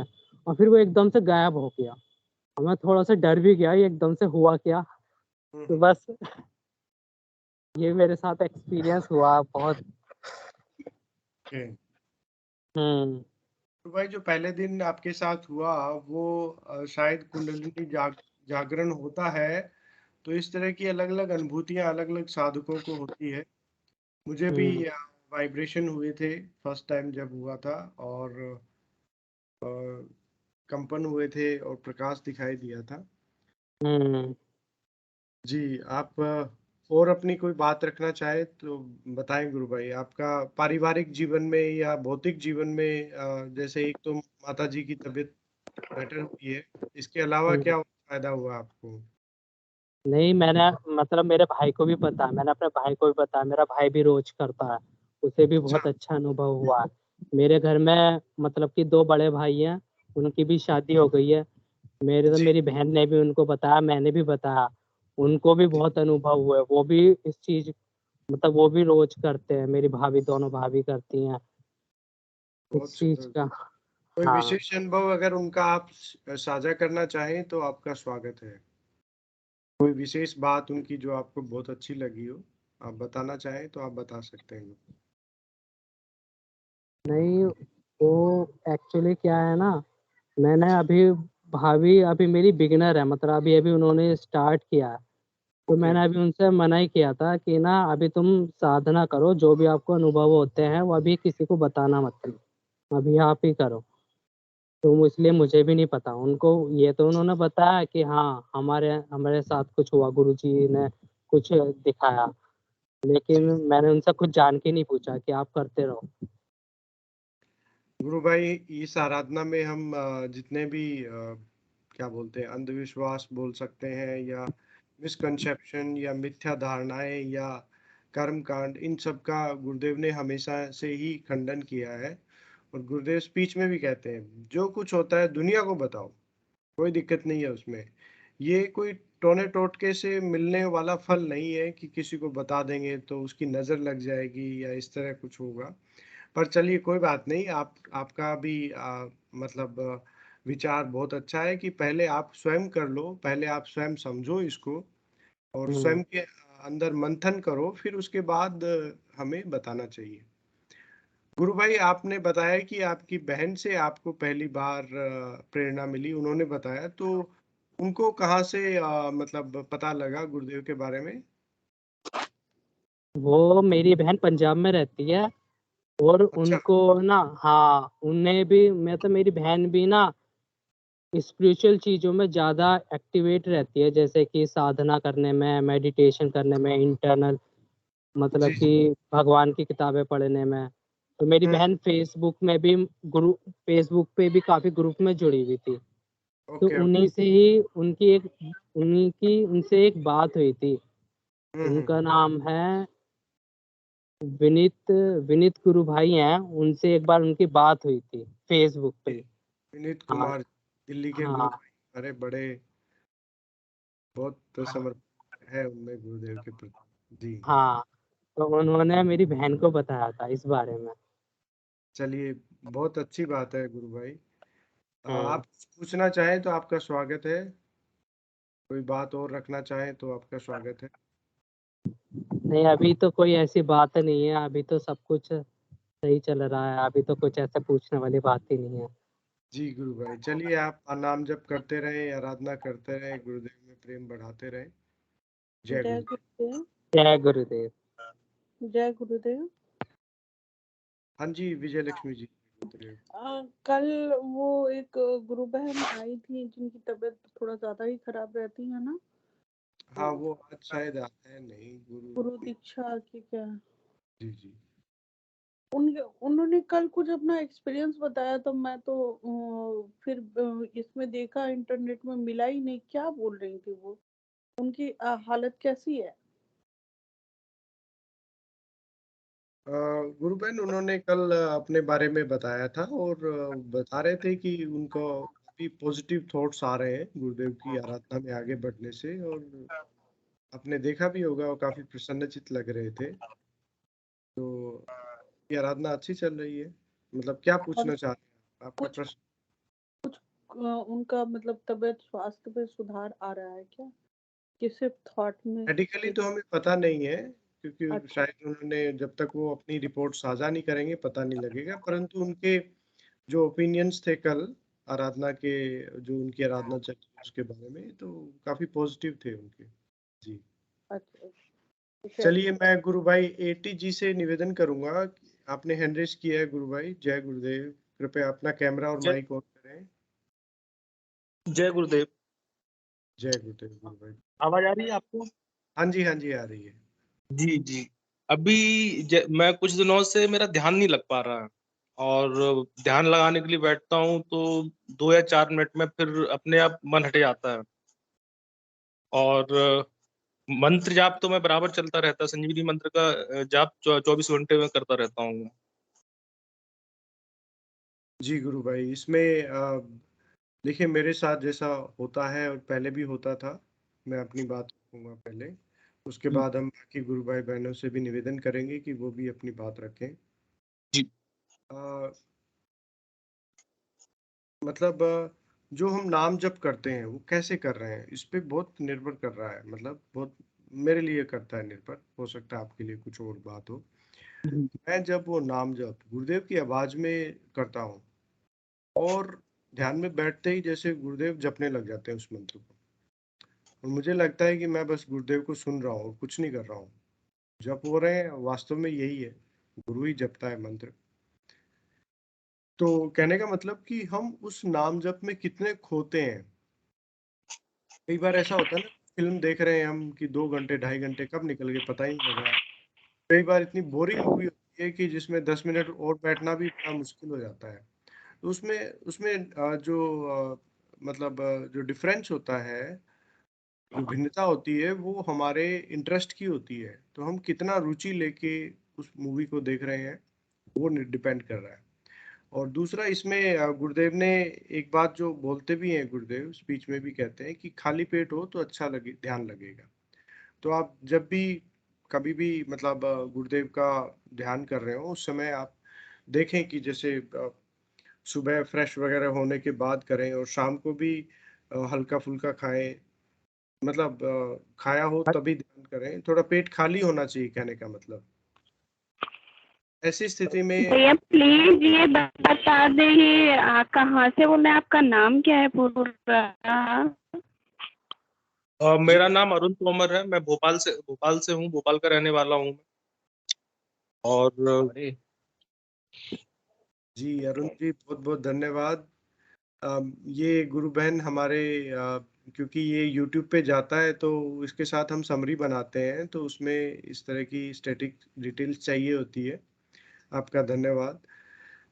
और फिर वो एकदम से गायब हो गया, और मैं थोड़ा सा डर भी गया, ये एकदम से हुआ क्या। तो बस ये मेरे साथ एक्सपीरियंस हुआ बहुत। ओके। हम्म। तो भाई जो पहले दिन आपके साथ हुआ वो शायद कुंडलिनी जागरण होता है। तो इस तरह की अलग अलग अनुभूतियां अलग अलग साधकों को होती है। मुझे भी हम्म। वाइब्रेशन हुए थे फर्स्ट टाइम जब हुआ था, और कंपन हुए थे और प्रकाश दिखाई दिया था। हम्म। जी। आप और अपनी कोई बात रखना चाहे तो बताएं गुरु भाई, आपका पारिवारिक जीवन में या भौतिक जीवन में, जैसे एक तो माता जी की तबीयत बेटर हुई है, इसके अलावा हम्म। क्या फायदा हुआ आपको? नहीं, मैंने, मतलब मेरे भाई को भी पता है, मैंने अपने भाई को भी बताया, मेरा भाई भी रोज करता है, उसे भी अच्छा। बहुत अच्छा अनुभव हुआ है। मेरे घर में मतलब कि 2 बड़े भाई हैं, उनकी भी शादी हो गई है। जी मेरी बहन ने भी उनको बताया, मैंने भी बताया, उनको भी जी। बहुत अनुभव हुआ है। वो भी इस चीज, मतलब वो भी रोज करते हैं, मेरी भाभी, दोनों भाभी करती हैं बहुत इस चीज सुंदर। का। कोई हाँ। विशेष अनुभव अगर उनका आप साझा करना चाहें तो आपका स्वागत है। कोई विशेष बात उनकी जो आपको बहुत अच्छी लगी हो, आप बताना चाहें तो आप बता सकते हैं। नहीं, वो एक्चुअली क्या है ना, मैंने अभी, भाभी अभी मेरी बिगिनर है, मतलब अभी अभी उन्होंने स्टार्ट किया है। तो ओके। मैंने अभी उनसे मना ही किया था कि ना, अभी तुम साधना करो, जो भी आपको अनुभव होते हैं वो अभी किसी को बताना मत, अभी आप ही करो। तो इसलिए मुझे भी नहीं पता, उनको ये तो उन्होंने बताया कि हाँ, हमारे हमारे साथ कुछ हुआ, गुरुजी ने कुछ दिखाया, लेकिन जी। मैंने उनसे कुछ जान के नहीं पूछा कि आप करते रहो। गुरु भाई, इस आराधना में हम जितने भी क्या बोलते हैं, अंधविश्वास बोल सकते हैं, या मिसकंसेप्शन या मिथ्या धारणाएं या कर्म कांड, इन सब का गुरुदेव ने हमेशा से ही खंडन किया है। और गुरुदेव स्पीच में भी कहते हैं जो कुछ होता है दुनिया को बताओ, कोई दिक्कत नहीं है उसमें। ये कोई टोने टोटके से मिलने वाला फल नहीं है कि किसी को बता देंगे तो उसकी नजर लग जाएगी या इस तरह कुछ होगा। पर चलिए कोई बात नहीं, आपका भी मतलब विचार बहुत अच्छा है कि पहले आप स्वयं कर लो, पहले आप स्वयं समझो इसको और हम्म। स्वयं के अंदर मंथन करो, फिर उसके बाद हमें बताना चाहिए। गुरु भाई, आपने बताया कि आपकी बहन से आपको पहली बार प्रेरणा मिली, उन्होंने बताया। तो उनको कहाँ से मतलब पता लगा गुरुदेव के बारे में? वो मेरी बहन पंजाब में रहती है और अच्छा। उनको ना, हाँ, उन्हें भी, मैं तो, मेरी बहन भी ना स्पिरिचुअल चीज़ों में ज़्यादा एक्टिवेट रहती है, जैसे कि साधना करने में, मेडिटेशन करने में, इंटरनल मतलब जी जी। कि भगवान की किताबें पढ़ने में। तो मेरी बहन फेसबुक पे भी काफ़ी ग्रुप में जुड़ी हुई थी। तो ओके ओके। उन्हीं से ही उनसे एक बात हुई थी। हम्म। उनका नाम है विनीत विनीत गुरु भाई हैं, उनसे एक बार उनकी बात हुई थी फेसबुक पे। विनीत हाँ, कुमार, दिल्ली के गुरु हाँ, भाई। अरे बड़े, बहुत समर्पण है उनमें गुरुदेव के प्रति। जी। हाँ। तो उन्होंने मेरी बहन को बताया था इस बारे में। चलिए, बहुत अच्छी बात है गुरु भाई। हाँ। आप कुछ पूछना चाहें तो आपका स्वागत है। कोई बात और रखना चाहें तो आपका स्वागत है। नहीं, अभी तो कोई ऐसी बात नहीं है, अभी तो सब कुछ सही चल रहा है, अभी तो कुछ ऐसा पूछने वाली बात ही नहीं है। जी गुरु भाई, चलिए आप नाम जप करते रहें, आराधना करते रहें, गुरुदेव में प्रेम बढ़ाते रहें। जय जय गुरु। गुरुदेव। जय गुरुदेव। जय गुरुदेव। हाँ जी, विजय लक्ष्मी जी, गुरुदेव। कल वो एक गुरु बहन आई थी जिनकी तबीयत थोड़ा ज्यादा ही खराब रहती है ना, हाँ, तो वो आज शायद आते हैं नहीं गुरु। गुरु दीक्षा की क्या, जी जी। उन्होंने कल कुछ अपना एक्सपीरियंस बताया, तो मैं तो फिर इसमें देखा, इंटरनेट में मिला ही नहीं, क्या बोल रही थी वो, उनकी हालत कैसी है? गुरु बहन, उन्होंने कल अपने बारे में बताया था और बता रहे थे कि उनको अभी पॉजिटिव थॉट्स आ रहे हैं गुरुदेव की आराधना में आगे बढ़ने से। और आपने देखा भी होगा, वो काफी प्रसन्नचित्त लग रहे थे। तो ये आराधना अच्छी चल रही है। मतलब क्या और पूछना चाह रहे हैं आपका कुछ प्रश्न? उनका मतलब तबीयत स्वास्थ्य पे सुधार आ रहा है क्या, कि सिर्फ थॉट में? मेडिकली तो हमें पता नहीं है, क्योंकि अच्छा। शायद उन्होंने, जब तक वो अपनी रिपोर्ट साझा नहीं करेंगे पता नहीं लगेगा। परंतु उनके जो ओपिनियंस थे कल आराधना के, जो उनकी आराधना चल रही है उसके बारे में, तो काफी पॉजिटिव थे उनके। जी। अच्छा। ठीक है। चलिए, मैं गुरु भाई एटी जी से निवेदन करूंगा कि आपने हैंड रेस किया है गुरु भाई। जय गुरुदेव। कृपया अपना कैमरा और जय माइक ऑन करें। जय गुरुदेव। जय गुरुदेव गुरु भाई। आवाज आ रही है आपको? हाँ जी, हाँ जी, आ रही है। जी जी। अभी मैं कुछ दिनों से मेरा ध्यान नहीं लग पा रहा है, और ध्यान लगाने के लिए बैठता हूँ तो 2 या 4 मिनट में फिर अपने आप मन हट जाता है। और मंत्र जाप तो मैं बराबर चलता रहता, संजीवनी मंत्र का जाप 24 घंटे में करता रहता हूँ। जी गुरु भाई, इसमें देखिए, मेरे साथ जैसा होता है और पहले भी होता था, मैं अपनी बात रखूंगा पहले। उसके जी बाद हम बाकी गुरु भाई बहनों से भी निवेदन करेंगे कि वो भी अपनी बात रखें। जी। अ, मतलब जो हम नाम जप करते हैं वो कैसे कर रहे हैं, इस पे बहुत निर्भर कर रहा है। मतलब बहुत मेरे लिए करता है निर्भर, हो सकता है आपके लिए कुछ और बात हो। मैं जब वो नाम जप गुरुदेव की आवाज में करता हूँ, और ध्यान में बैठते ही जैसे गुरुदेव जपने लग जाते हैं उस मंत्र को, और मुझे लगता है कि मैं बस गुरुदेव को सुन रहा हूँ, कुछ नहीं कर रहा हूँ। जप हो रहे हैं, वास्तव में यही है, गुरु ही जपता है मंत्र। तो कहने का मतलब कि हम उस नाम जप में कितने खोते हैं। कई बार ऐसा होता है ना, फिल्म देख रहे हैं हम कि 2 घंटे 2.5 घंटे कब निकल गए पता ही नहीं लगा। कई बार इतनी बोरिंग मूवी होती है कि जिसमें 10 मिनट और बैठना भी बड़ा मुश्किल हो जाता है। तो उसमें उसमें मतलब जो डिफरेंस होता है, जो भिन्नता होती है, वो हमारे इंटरेस्ट की होती है। तो हम कितना रुचि लेके उस मूवी को देख रहे हैं, वो डिपेंड कर रहा है। और दूसरा इसमें गुरुदेव ने एक बात जो बोलते भी हैं, गुरुदेव स्पीच में भी कहते हैं कि खाली पेट हो तो अच्छा लगे, ध्यान लगेगा। तो आप जब भी कभी भी मतलब गुरुदेव का ध्यान कर रहे हो, उस समय आप देखें कि जैसे सुबह फ्रेश वगैरह होने के बाद करें, और शाम को भी हल्का फुल्का खाएं। मतलब खाया हो तभी ध्यान करें, थोड़ा पेट खाली होना चाहिए, कहने का मतलब। ऐसी स्थिति में भैया प्लीज ये बता दें, कहाँ से बोल रहे हैं, आपका नाम क्या है पूरा? मेरा नाम अरुण तोमर है। मैं भोपाल से हूँ, भोपाल का रहने वाला हूँ। और जी अरुण जी, बहुत बहुत धन्यवाद। ये गुरु बहन हमारे क्योंकि ये YouTube पे जाता है तो इसके साथ हम समरी बनाते हैं, तो उसमें इस तरह की स्टैटिक डिटेल्स चाहिए होती है। आपका धन्यवाद।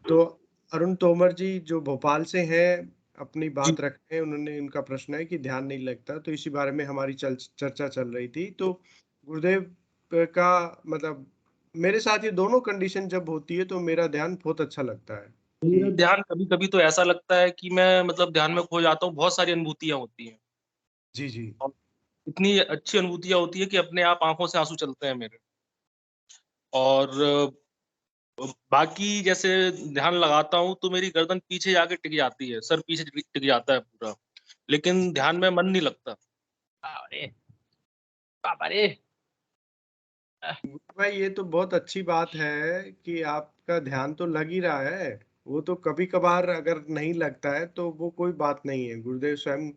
तो अरुण तोमर जी जो भोपाल से हैं, अपनी जी बात रख रहे हैं। उन्होंने, उनका प्रश्न है कि ध्यान नहीं लगता, तो इसी बारे में हमारी चर्चा चल रही थी। तो गुरुदेव का मतलब, मेरे साथ ये दोनों कंडीशन जब होती है तो मेरा ध्यान बहुत अच्छा लगता है मेरा कि ध्यान कभी कभी तो ऐसा लगता है कि मैं मतलब ध्यान में खो जाता हूँ। बहुत सारी अनुभूतियां होती हैं जी जी और इतनी अच्छी अनुभूतियां होती है कि अपने आप आंखों से आंसू चलते हैं मेरे। और बाकी जैसे ध्यान लगाता हूँ तो मेरी गर्दन पीछे जाके टिक जाती है, सर पीछे टिक जाता है पूरा, लेकिन ध्यान में मन नहीं लगता। अरे बाबा रे। भाई, ये तो बहुत अच्छी बात है कि आपका ध्यान तो लग ही रहा है। वो तो कभी कभार अगर नहीं लगता है तो वो कोई बात नहीं है। गुरुदेव स्वयं,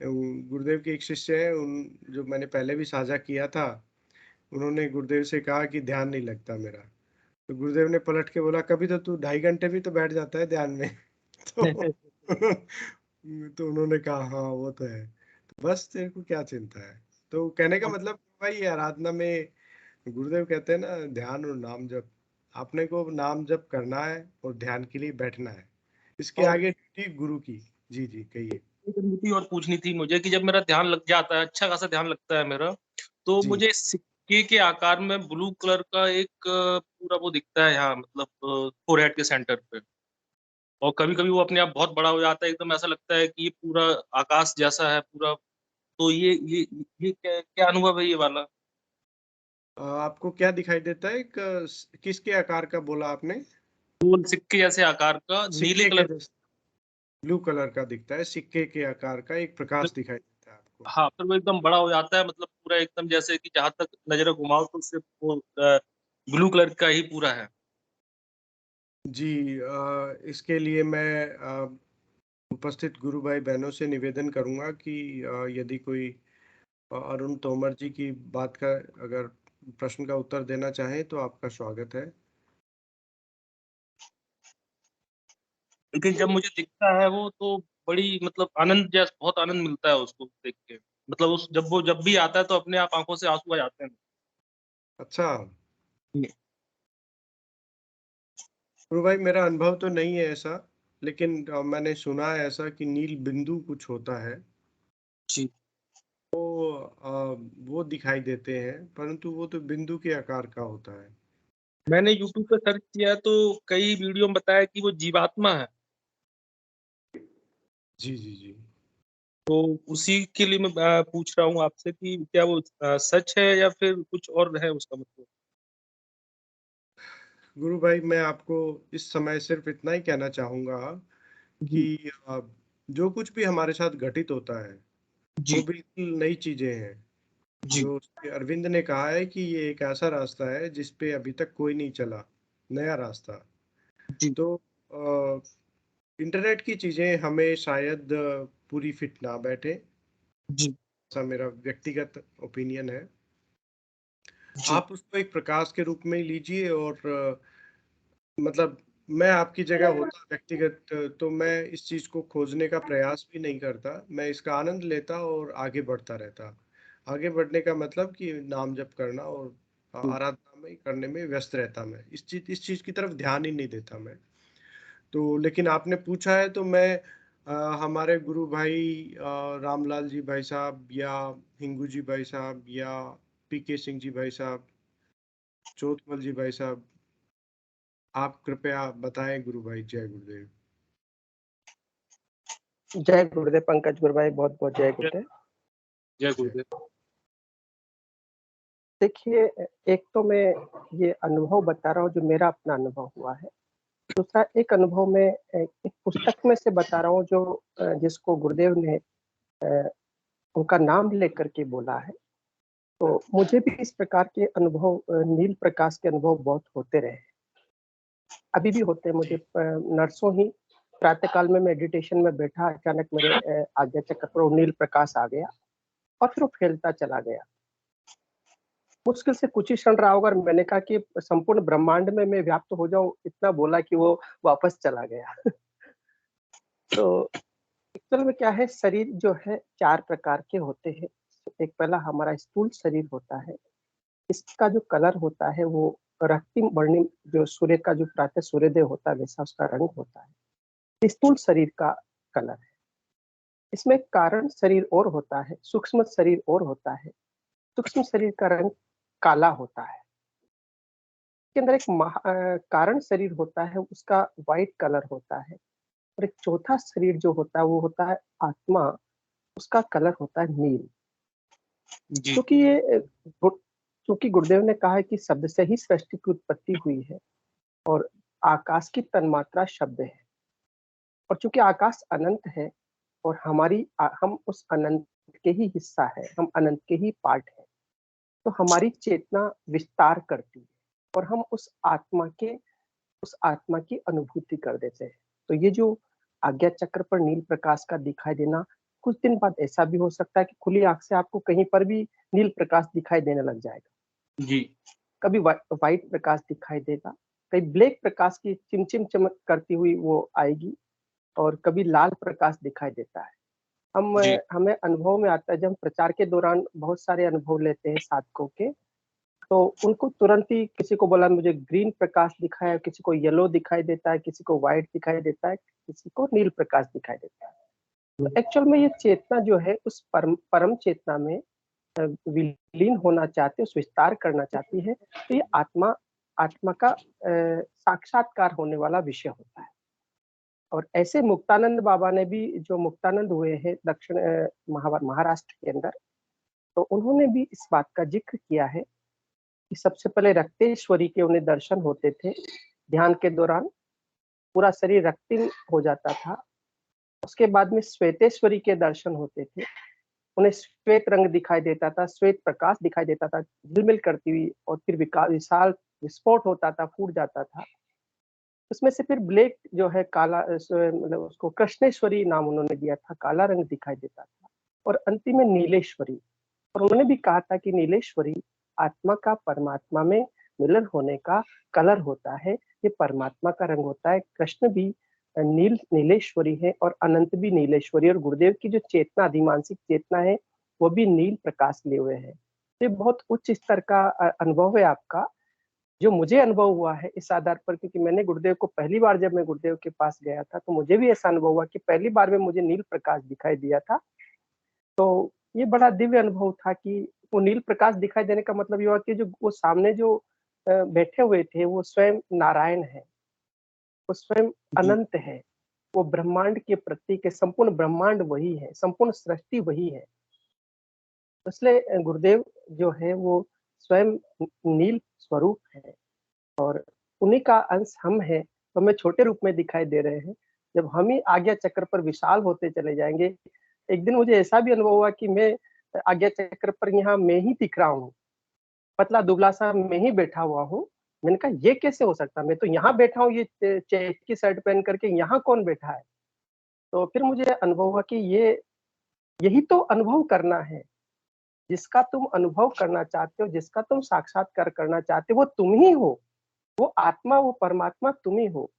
गुरुदेव के एक शिष्य है, उन जो मैंने पहले भी साझा किया था, उन्होंने गुरुदेव से कहा कि ध्यान नहीं लगता मेरा। तो गुरुदेव ने पलट के बोला, कभी तो तू 2.5 घंटे भी तो बैठ जाता है ध्यान में। तो तो उन्होंने कहा हाँ वो तो है, तो बस तेरे को क्या चिंता है। तो कहने का मतलब भाई, आराधना में गुरुदेव कहते हैं ना, ध्यान और नाम जप, आपने को नाम जप करना है और ध्यान के लिए बैठना है। इसके और आगे ड्यूटी गुरु की। जी जी कहिए। एक अनुभूति और पूछनी थी मुझे कि जब मेरा ध्यान लग जाता है, अच्छा खासा ध्यान लगता है मेरा, तो जी मुझे सिक्के के आकार में ब्लू कलर का एक पूरा वो दिखता है यहाँ, मतलब फोरहेड के सेंटर पे। और कभी कभी वो अपने आप बहुत बड़ा हो जाता है, एकदम ऐसा लगता है कि ये पूरा आकाश जैसा है पूरा। तो ये क्या अनुभव है ये वाला? आपको क्या दिखाई देता है? किसके आकार का बोला आपने? गोल सिक्के जैसे आकार का, नीले सिक्के के कलर। जैसे ब्लू कलर का दिखता है, सिक्के के आकार का एक प्रकाश दिखाई देता है आपको। हाँ, फिर वो एकदम बड़ा हो जाता है, मतलब पूरा एकदम जैसे कि जहां तक नजर घुमाओ तो सिर्फ वो ब्लू कलर का ही पूरा है। जी इसके लिए मैं उपस्थित गुरु भाई बहनों से निवेदन करूंगा कि यदि कोई अरुण तोमर जी की बात का अगर प्रश्न का उत्तर देना चाहें तो आपका स्वागत है। लेकिन जब मुझे दिखता है वो तो बड़ी मतलब आनंद, जैसा बहुत आनंद मिलता है उसको देख के। मतलब उस जब भी आता है तो अपने आप आंखों से आंसू आ जाते हैं। अच्छा गुरु भाई, मेरा अनुभव तो नहीं है ऐसा, लेकिन मैंने सुना है ऐसा कि नील बिंदु कुछ होता है, जी। वो दिखाई देते हैं, परंतु वो तो बिंदु के आकार का होता है। मैंने यूट्यूब पे सर्च किया तो कई वीडियो में बताया कि वो जीवात्मा है। जी जी जी। तो उसी के लिए मैं पूछ रहा हूँ आपसे कि क्या वो सच है या फिर कुछ और है उसका मतलब? गुरु भाई, मैं आपको इस समय सिर्फ इतना ही कहना चाहूंगा जी कि जो कुछ भी हमारे साथ घटित होता है वो जी बिल्कुल नई चीजें हैं। जी जो अरविंद ने कहा है कि ये एक ऐसा रास्ता है जिस पे अभी तक कोई नहीं चला, नया रास्ता। जी तो इंटरनेट की चीजें हमें शायद पूरी फिट ना बैठे, जी ऐसा मेरा व्यक्तिगत ओपिनियन है। जी आप उसको एक प्रकाश के रूप में लीजिए और मतलब मैं आपकी जगह होता व्यक्तिगत तो मैं इस चीज को खोजने का प्रयास भी नहीं करता, मैं इसका आनंद लेता और आगे बढ़ता रहता। आगे बढ़ने का मतलब कि नाम जप करना और आराधना में करने में व्यस्त रहता। मैं इस चीज की तरफ ध्यान ही नहीं देता मैं। तो लेकिन आपने पूछा है तो मैं हमारे गुरु भाई रामलाल जी भाई साहब या हिंगू जी भाई साहब या पीके सिंह जी भाई साहब, चोतमल जी भाई साहब, आप कृपया बताएं गुरु भाई। जय गुरुदेव। जय गुरुदेव पंकज गुरु भाई, बहुत बहुत जय जय गुरुदेव। जय जय। गुरुदेव। देखिए, एक तो मैं ये अनुभव बता रहा हूँ जो मेरा अपना अनुभव हुआ है। दूसरा एक अनुभव में एक पुस्तक में से बता रहा हूँ जो जिसको गुरुदेव ने उनका नाम लेकर के बोला है। तो मुझे भी इस प्रकार के अनुभव, नील प्रकाश के अनुभव बहुत होते रहे, अभी भी होते हैं मुझे। नर्सों ही प्रातः काल में मेडिटेशन में बैठा, अचानक मेरे आज्ञा चक्र पर नील प्रकाश आ गया। और फिर वो फैलता चला गया। मुश्किल से कुछ ही क्षण रहा होगा और मैंने कहा कि संपूर्ण ब्रह्मांड में मैं व्याप्त हो जाऊं, इतना बोला कि वो वापस चला गया। तो एक्चुअल में क्या है, शरीर जो है 4 प्रकार के होते हैं। एक पहला हमारा स्थूल शरीर होता है, इसका जो कलर होता है वो रक्तिम वर्णिम, जो सूर्य का जो प्रातः सूर्योदय होता है वैसा उसका रंग होता है, स्थूल शरीर का कलर है। इसमें कारण शरीर और होता है, सूक्ष्म शरीर और होता है। सूक्ष्म शरीर का रंग काला होता है। इसके अंदर एक कारण शरीर होता है, उसका व्हाइट कलर होता है। और एक चौथा शरीर जो होता है वो होता है आत्मा, उसका कलर होता है नील। जी क्योंकि क्योंकि गुरुदेव ने कहा है कि शब्द से ही सृष्टि की उत्पत्ति हुई है और आकाश की तन्मात्रा शब्द है। और चूंकि आकाश अनंत है और हम उस अनंत के ही हिस्सा है, हम अनंत के ही पार्ट है, तो हमारी चेतना विस्तार करती है और हम उस आत्मा की अनुभूति कर देते हैं। तो ये जो आज्ञा चक्र पर नील प्रकाश का दिखाई देना, कुछ दिन बाद ऐसा भी हो सकता है कि खुली आंख से आपको कहीं पर भी नील प्रकाश दिखाई देने लग जाएगा। जी कभी व्हाइट प्रकाश दिखाई देगा, कभी ब्लैक प्रकाश की चिमचिम चमक करती हुई वो आएगी और कभी लाल प्रकाश दिखाई देता है। जी हमें अनुभव में आता है, जब हम प्रचार के दौरान बहुत सारे अनुभव लेते हैं साधकों के, तो उनको तुरंत ही किसी को बोला मुझे ग्रीन प्रकाश दिखाया, किसी को येलो दिखाई देता है, किसी को व्हाइट दिखाई देता है, किसी को नील प्रकाश दिखाई देता है। तो एक्चुअल में ये चेतना जो है उस परम चेतना में विलीन होना चाहती है, उस विस्तार करना चाहती है। तो ये आत्मा का साक्षात्कार होने वाला विषय होता है। और ऐसे मुक्तानंद बाबा ने भी, जो मुक्तानंद हुए हैं दक्षिण महाराष्ट्र के अंदर, तो उन्होंने भी इस बात का जिक्र किया है कि सबसे पहले रक्तेश्वरी के उन्हें दर्शन होते थे। ध्यान के दौरान पूरा शरीर रक्तिम हो जाता था। उसके बाद में श्वेतेश्वरी के दर्शन होते थे, उन्हें श्वेत रंग दिखाई देता था, श्वेत प्रकाश दिखाई देता था झिलमिल करती हुई, और फिर विशाल विस्फोट होता था, फूट जाता था। उसमें से फिर ब्लैक जो है काला, मतलब उसको कृष्णेश्वरी नाम उन्होंने दिया था, काला रंग दिखाई देता था। और अंतिम में नीलेश्वरी, और उन्होंने भी कहा था कि नीलेश्वरी आत्मा का परमात्मा में मिलन होने का कलर होता है, ये परमात्मा का रंग होता है। कृष्ण भी नीलेश्वरी है और अनंत भी नीलेश्वरी, और गुरुदेव की जो चेतना, अधिमानसिक चेतना है, वो भी नील प्रकाश लिए हुए है। ये बहुत उच्च स्तर का अनुभव है आपका, जो मुझे अनुभव हुआ है इस आधार पर, क्योंकि मैंने गुरुदेव को पहली बार, जब मैं गुरुदेव के पास गया था, तो मुझे भी ऐसा अनुभव हुआ कि पहली बार में मुझे नील प्रकाश दिखाई दिया था। तो ये बड़ा दिव्य अनुभव था कि वो नील प्रकाश दिखाई देने का मतलब ये हुआ कि जो वो सामने जो बैठे हुए थे वो स्वयं नारायण है, वो स्वयं जी अनंत है, वो ब्रह्मांड के प्रतीक है, संपूर्ण ब्रह्मांड वही है, संपूर्ण सृष्टि वही है। इसलिए गुरुदेव जो है वो स्वयं नील स्वरूप है और उन्हीं का अंश हम हैं। तो हमें छोटे रूप में दिखाई दे रहे हैं। जब हम ही आज्ञा चक्र पर विशाल होते चले जाएंगे, एक दिन मुझे ऐसा भी अनुभव हुआ कि मैं आज्ञा चक्र पर यहाँ मैं ही दिख रहा हूँ, पतला दुबला सा मैं ही बैठा हुआ हूँ। मैंने कहा ये कैसे हो सकता है, मैं तो यहाँ बैठा हूँ, ये चेक की शर्ट पहन करके, यहाँ कौन बैठा है। तो फिर मुझे अनुभव हुआ कि यही तो अनुभव करना है, जिसका तुम अनुभव करना चाहते हो, जिसका तुम साक्षात्कार करना चाहते हो, वो तुम ही हो, वो आत्मा, वो परमात्मा तुम ही हो।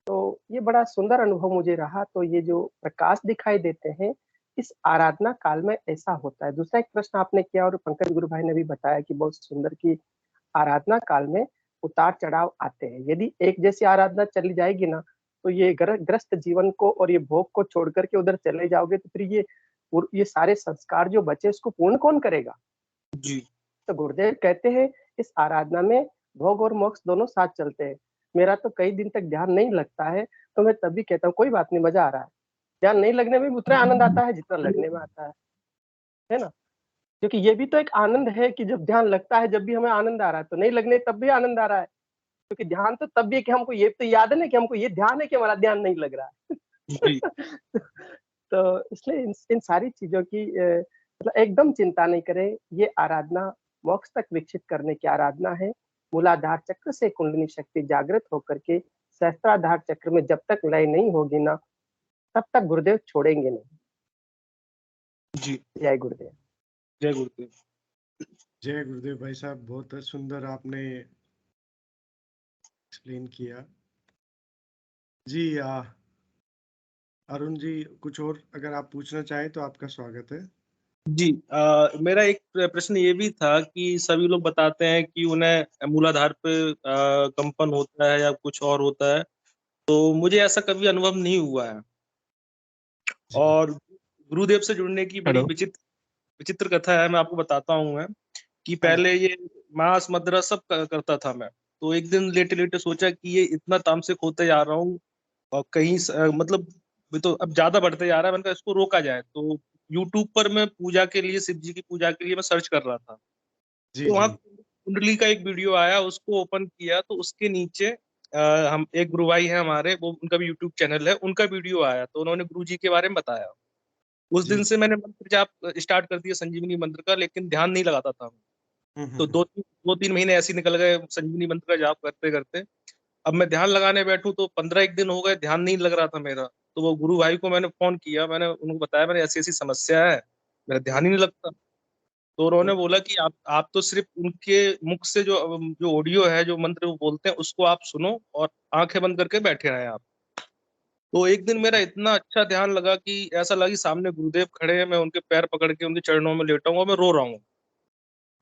तो ये बड़ा सुंदर अनुभव मुझे रहा। तो ये जो प्रकाश दिखाई देते हैं, इस आराधना काल में ऐसा होता है। दूसरा एक प्रश्न आपने किया और पंकज गुरु भाई ने भी बताया कि बहुत सुंदर की आराधना काल में उतार चढ़ाव आते हैं। यदि एक जैसी आराधना चली जाएगी ना, तो ये ग्रस्त जीवन को और ये भोग को छोड़ करके उधर चले जाओगे, तो फिर ये सारे संस्कार जो बचे उसको पूर्ण कौन करेगा। जी तो गुरुदेव कहते हैं इस आराधना में भोग और मोक्ष दोनों साथ चलते हैं। मेरा तो कई दिन तक ध्यान नहीं लगता है, तो मैं तब भी कहता हूँ कोई बात नहीं, मजा आ रहा है। ध्यान नहीं लगने में भी उतना आनंद आता है जितना लगने में आता है ना। क्योंकि ये भी तो एक आनंद है कि जब ध्यान लगता है, जब भी हमें आनंद आ रहा है, तो नहीं लगने तब भी आनंद आ रहा है। क्योंकि ध्यान तो तब भी है कि हमको ये तो याद है ना कि हमको ये ध्यान है कि हमारा ध्यान नहीं लग रहा जी है। तो इसलिए इन सारी चीजों की मतलब एकदम चिंता नहीं करें। ये आराधना मोक्ष तक विकसित करने की आराधना है। मूलाधार चक्र से कुंडली शक्ति जागृत होकर के सहस्त्राधार चक्र में जब तक लय नहीं होगी ना, तब तक गुरुदेव छोड़ेंगे नहीं। जी जय गुरुदेव। जय गुरुदेव। जय गुरुदेव भाई साहब, बहुत सुंदर आपने एक्सप्लेन किया जी। अरुण जी, कुछ और अगर आप पूछना चाहें तो आपका स्वागत है। जी, मेरा एक प्रश्न ये भी था कि सभी लोग बताते हैं कि उन्हें मूलाधार पे कंपन होता है या कुछ और होता है, तो मुझे ऐसा कभी अनुभव नहीं हुआ है। जी और गुरुदेव से जुड़ने की बड़ी विचित्र विचित्र कथा है, मैं आपको बताता हूँ। मैं कि हाँ जी। पहले ये मांस मदिरा सब करता था मैं। तो एक दिन लेटे लेटे सोचा कि ये इतना तामसिक होते जा रहा हूँ और कहीं मतलब ये तो अब ज्यादा बढ़ते जा रहा है, मैंने कहा इसको रोका जाए। तो यूट्यूब पर मैं पूजा के लिए, शिव जी की पूजा के लिए मैं सर्च कर रहा था। जी तो वहाँ जी कुंडली का एक वीडियो आया, उसको ओपन किया तो उसके नीचे हम एक गुरु भाई हैं हमारे, वो उनका भी यूट्यूब चैनल है, उनका वीडियो आया तो उन्होंने गुरु जी के बारे में बताया। उस जी। दिन से मैंने मंत्र जाप स्टार्ट कर दिया, संजीवनी मंत्र का, लेकिन ध्यान नहीं लगाता था। तो हम्म। दो तीन महीने ऐसे ही निकल गए संजीवनी मंत्र का जाप करते करते। अब मैं ध्यान लगाने बैठूं तो 15 एक दिन हो गए, ध्यान नहीं लग रहा था मेरा। तो वो गुरु भाई को मैंने फोन किया, मैंने उनको बताया मैंने ऐसी ऐसी समस्या है, मेरा ध्यान ही नहीं लगता। तो उन्होंने बोला कि आप तो सिर्फ उनके मुख से जो जो ऑडियो है, जो मंत्र वो बोलते हैं, उसको आप सुनो और आंखें बंद करके बैठे रहें आप। तो एक दिन मेरा इतना अच्छा ध्यान लगा कि ऐसा लगा कि सामने गुरुदेव खड़े हैं, मैं उनके पैर पकड़ के उनके चरणों में लेटा हूँ और मैं रो रहा हूँ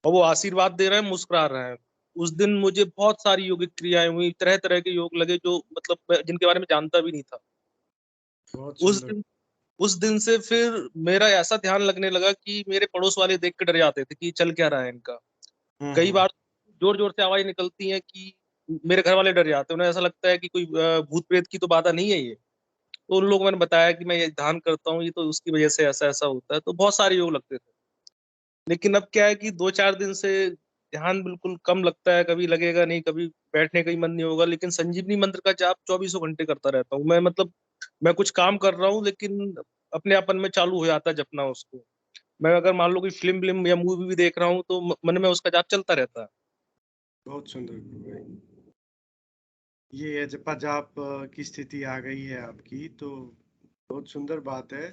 और वो आशीर्वाद दे रहे हैं, मुस्कुरा रहे हैं। उस दिन मुझे बहुत सारी योगिक क्रियाएं हुई, तरह तरह के योग लगे जो मतलब जिनके बारे में जानता भी नहीं था। बहुत उस सुंदर। दिन उस दिन से फिर मेरा ऐसा ध्यान लगने लगा कि मेरे पड़ोस वाले देख के डर जाते थे कि चल क्या रहा है इनका। कई हम्म। बार जोर जोर से आवाज निकलती है कि मेरे घर वाले डर जाते हैं, उन्हें ऐसा लगता है कि कोई भूत प्रेत की तो बाधा नहीं है ये। तो उन लोगों को मैंने बताया कि मैं ये ध्यान करता हूँ, ये तो उसकी वजह से ऐसा ऐसा होता है। तो बहुत सारे योग लगते थे। लेकिन अब क्या है कि 2-4 दिन से ध्यान बिल्कुल कम लगता है, कभी लगेगा नहीं, कभी बैठने का ही मन नहीं होगा। लेकिन संजीवनी मंत्र का जाप 24 घंटे करता रहता हूँ मैं। मतलब मैं कुछ काम कर रहा हूँ लेकिन अपने आपन में चालू हो जाता है जपना उसको। मैं अगर मान लो कोई फिल्म विल्म या मूवी भी देख रहा हूँ तो मन में उसका जाप चलता रहता है। बहुत सुंदर गुरु भाई। ये जपा जाप की स्थिति आ गई है आपकी, तो बहुत सुंदर बात है।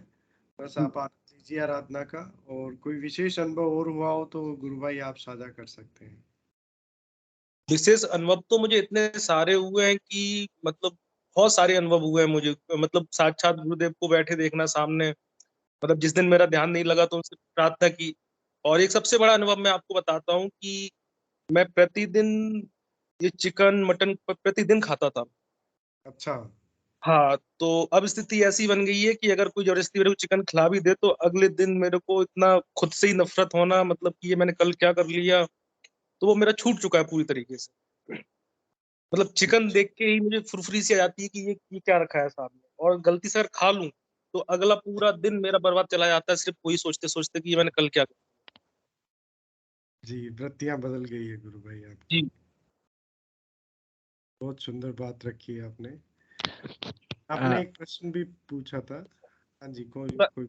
बस आप आनंद लीजिए आराधना का, और कोई विशेष अनुभव और हुआ हो तो गुरु भाई आप साझा कर सकते हैं। विशेष अनुभव तो मुझे इतने सारे हुए हैं कि मतलब बहुत सारे अनुभव हुए हैं मुझे। मतलब साक्षात गुरुदेव को बैठे देखना सामने, मतलब जिस दिन मेरा ध्यान नहीं लगा तो उनसे प्रार्थना की। और एक सबसे बड़ा अनुभव मैं आपको बताता हूँ कि मैं प्रतिदिन ये चिकन मटन प्रतिदिन खाता था। अच्छा। हाँ, तो अब स्थिति ऐसी बन गई है कि अगर कोई जबरदस्ती मेरे को चिकन खिला भी दे तो अगले दिन मेरे को इतना खुद से ही नफरत होना, मतलब कि ये मैंने कल क्या कर लिया, तो वो मेरा छूट चुका है पूरी तरीके से। मतलब चिकन देख के ही मुझे फुरफुरी सी आ जाती है कि ये क्या रखा है सामने, और गलती से अगर खा लूं तो अगला पूरा दिन मेरा बर्बाद चला जाता है, सिर्फ वही सोचते सोचते कि ये मैंने कल क्या किया। जी, वृत्तियां बदल गई है गुरु भाई आपकी। जी। बहुत सुंदर बात रखी है आपने। आपने हाँ, एक प्रश्न भी पूछा था। हाँ जी, कोई कोई।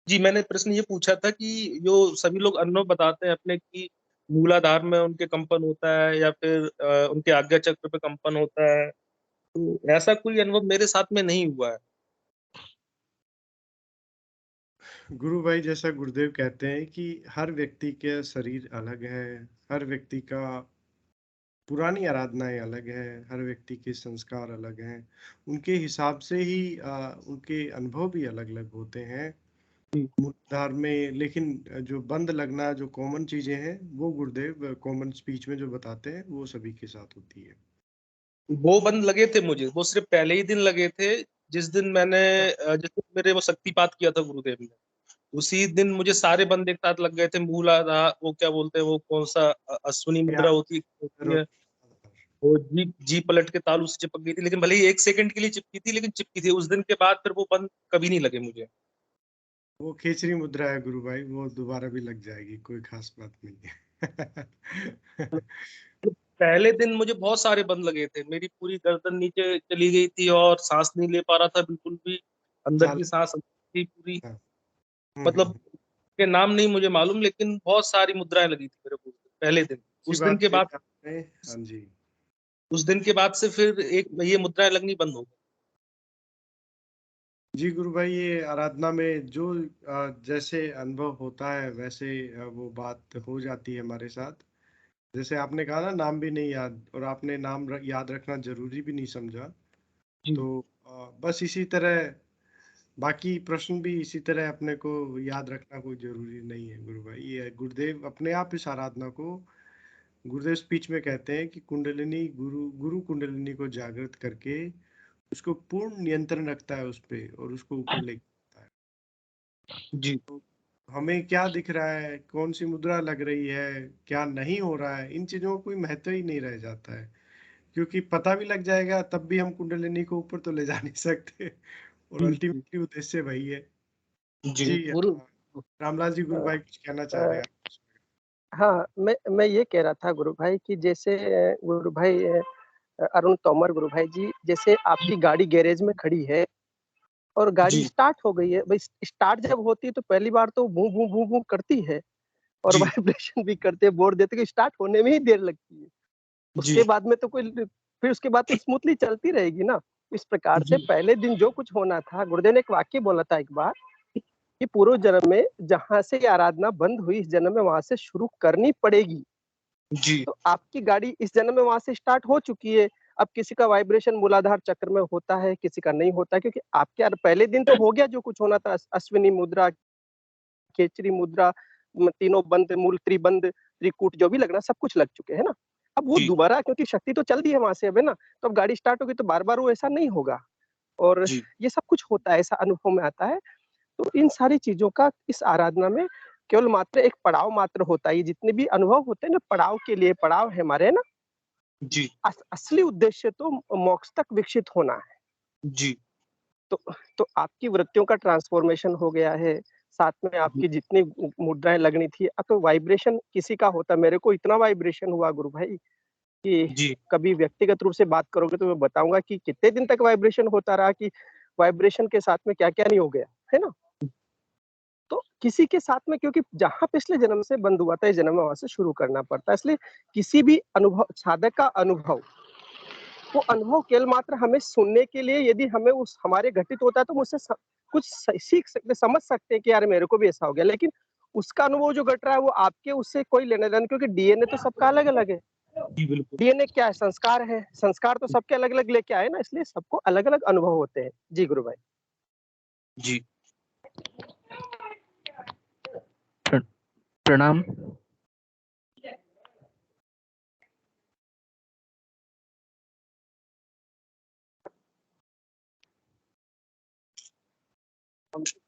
जी, मैंने प्रश्न ये पूछा था कि जो सभी लोग अनुभव बताते हैं अपने कि मूलाधार में उनके कंपन होता है या फिर उनके आज्ञा चक्र पे कंपन होता है, तो ऐसा कोई अनुभव मेरे साथ में नहीं हुआ है। गुरु भाई, जैसा गुरुदेव कहते हैं कि हर व्यक्ति के शरीर अलग है, हर व्यक्ति का पुरानी आराधनाएं अलग है, हर व्यक्ति के संस्कार अलग हैं। उनके हिसाब से ही उनके अनुभव भी अलग अलग होते हैं जी। मूलाधार में। लेकिन जो बंद लगना, जो कॉमन चीजें हैं, वो गुरुदेव कॉमन स्पीच में जो बताते हैं वो सभी के साथ होती है। वो बंद लगे थे मुझे, वो सिर्फ पहले ही दिन लगे थे जिस दिन जिस दिन मेरे वो शक्तिपात किया था गुरुदेव ने। उसी दिन मुझे सारे बंद एक साथ लग गए थे। मूलाधार, वो क्या बोलते हैं, वो कौन सा अश्विनी मुद्रा होती है, वो जी जी पलट के तालू से चिपक गई थी। लेकिन भले ही 1 सेकंड के लिए चिपकी थी, लेकिन चिपकी थी। उस दिन के बाद फिर वो बंद कभी नहीं लगे मुझे। वो खेचरी मुद्रा है गुरु भाई, वो दोबारा भी लग जाएगी, कोई खास बात नहीं है। पहले दिन मुझे बहुत सारे बंद लगे थे, मेरी पूरी गर्दन नीचे चली गई थी और सांस नहीं ले पा रहा था बिल्कुल भी। अंदर झाल। की सांस थी पूरी। हाँ। मतलब के नाम नहीं मुझे मालूम, लेकिन बहुत सारी मुद्राएं लगी थी मेरे को पहले दिन। अच्छी उस दिन बात के कही बाद आपने। हाँ जी। उस दिन के बाद से फिर एक ये मुद्राएं लगनी बंद हो गई। जी गुरु भाई, ये आराधना में जो जैसे अनुभव होता है वैसे वो बात हो जाती है हमारे साथ। जैसे आपने कहा ना, नाम भी नहीं याद, और आपने नाम याद रखना जरूरी भी नहीं समझा। जी तो बस इसी तरह बाकी प्रश्न भी इसी तरह अपने को याद रखना कोई जरूरी नहीं है गुरु भाई। ये गुरुदेव अपने आप इस आराधना को, गुरुदेव स्पीच में कहते हैं कि कुंडलिनी गुरु गुरु कुंडलिनी को जागृत करके उसको पूर्ण नियंत्रण रखता है उस पे, और उसको ऊपर लेके जाता है। जी तो हमें क्या दिख रहा है, कौन सी मुद्रा लग रही है, क्या नहीं हो रहा है, इन चीजों का कोई महत्व ही नहीं रह जाता है। क्योंकि पता भी लग जाएगा तब भी हम कुंडलिनी को ऊपर तो ले जा नहीं सकते, और जी जी अल्टीमेटली उद्देश्य वही है। जी जी गुरु। रामलाल जी, गुरु भाई कुछ कहना चाह रहे अ, हैं आप? हाँ, मैं ये कह रहा था गुरु भाई कि जैसे गुरु भाई अरुण तोमर गुरु भाई जी, जैसे आपकी गाड़ी गैरेज में खड़ी है और गाड़ी जी स्टार्ट हो गई है। भाई स्टार्ट जब होती है तो पहली बार तो भूं भूं भूं भूं करती है और जी वाइब्रेशन भी करते हैं, बोल देते हैं कि स्टार्ट होने में ही देर लगती है। जी उसके बाद में तो कोई फिर उसके बाद तो स्मूथली चलती रहेगी ना। इस प्रकार से जी पहले दिन जो कुछ होना था, गुरुदेव ने एक वाक्य बोला था एक बार कि पूर्व जन्म में जहां से ये आराधना बंद हुई, इस जन्म में वहां से शुरू करनी पड़ेगी। जी तो आपकी गाड़ी इस जन्म में वहां से स्टार्ट हो चुकी है। अब किसी का वाइब्रेशन मूलाधार चक्र में होता है, किसी का नहीं होता, क्योंकि आपके यार पहले दिन तो हो गया जो कुछ होना था। अश्विनी मुद्रा, खेचरी मुद्रा, तीनों बंद, मूल त्रिबंध, त्रिकूट जो भी लगना सब कुछ लग चुके हैं ना। अब वो जी दोबारा, क्योंकि शक्ति तो चल दी है वहां से अब, है ना। तो अब गाड़ी स्टार्ट होगी तो बार बार वो ऐसा नहीं होगा। और जी ये सब कुछ होता है, ऐसा अनुभव में आता है। तो इन सारी चीजों का इस आराधना में केवल मात्र एक पड़ाव मात्र होता है। ये जितने भी अनुभव होते हैं ना, पड़ाव के लिए पड़ाव है हमारे, है ना। जी असली उद्देश्य तो मोक्ष तक विकसित होना है। जी तो आपकी वृत्तियों का ट्रांसफॉर्मेशन हो गया है। साथ में आपकी जितनी मुद्राएं लगनी थी, अब तो वाइब्रेशन किसी का होता, मेरे को इतना वाइब्रेशन हुआ गुरु भाई कि जी कभी व्यक्तिगत रूप से बात करोगे तो मैं बताऊंगा कि कितने दिन तक वाइब्रेशन होता रहा, कि वाइब्रेशन के साथ में क्या क्या नहीं हो गया, है ना। तो किसी के साथ में, क्योंकि जहां पिछले जन्म से बंद हुआ था, इस जन्म में वहां से शुरू करना पड़ता है। इसलिए किसी भी अनुभव, साधक का अनुभव, वो अनुभव केवल मात्र हमें सुनने के लिए, यदि हमें उस हमारे घटित होता है तो हम उससे कुछ सीख सकते, समझ सकते हैं कि यार मेरे को भी ऐसा हो गया। लेकिन उसका अनुभव जो घट रहा है वो आपके उससे कोई लेना देना, क्योंकि डीएनए तो सबका अलग अलग है। जी बिल्कुल। डीएनए क्या है? संस्कार है। संस्कार तो सबके अलग अलग लेके आए ना, इसलिए सबको अलग अलग अनुभव होते हैं। जी गुरु भाई। जी प्रणाम।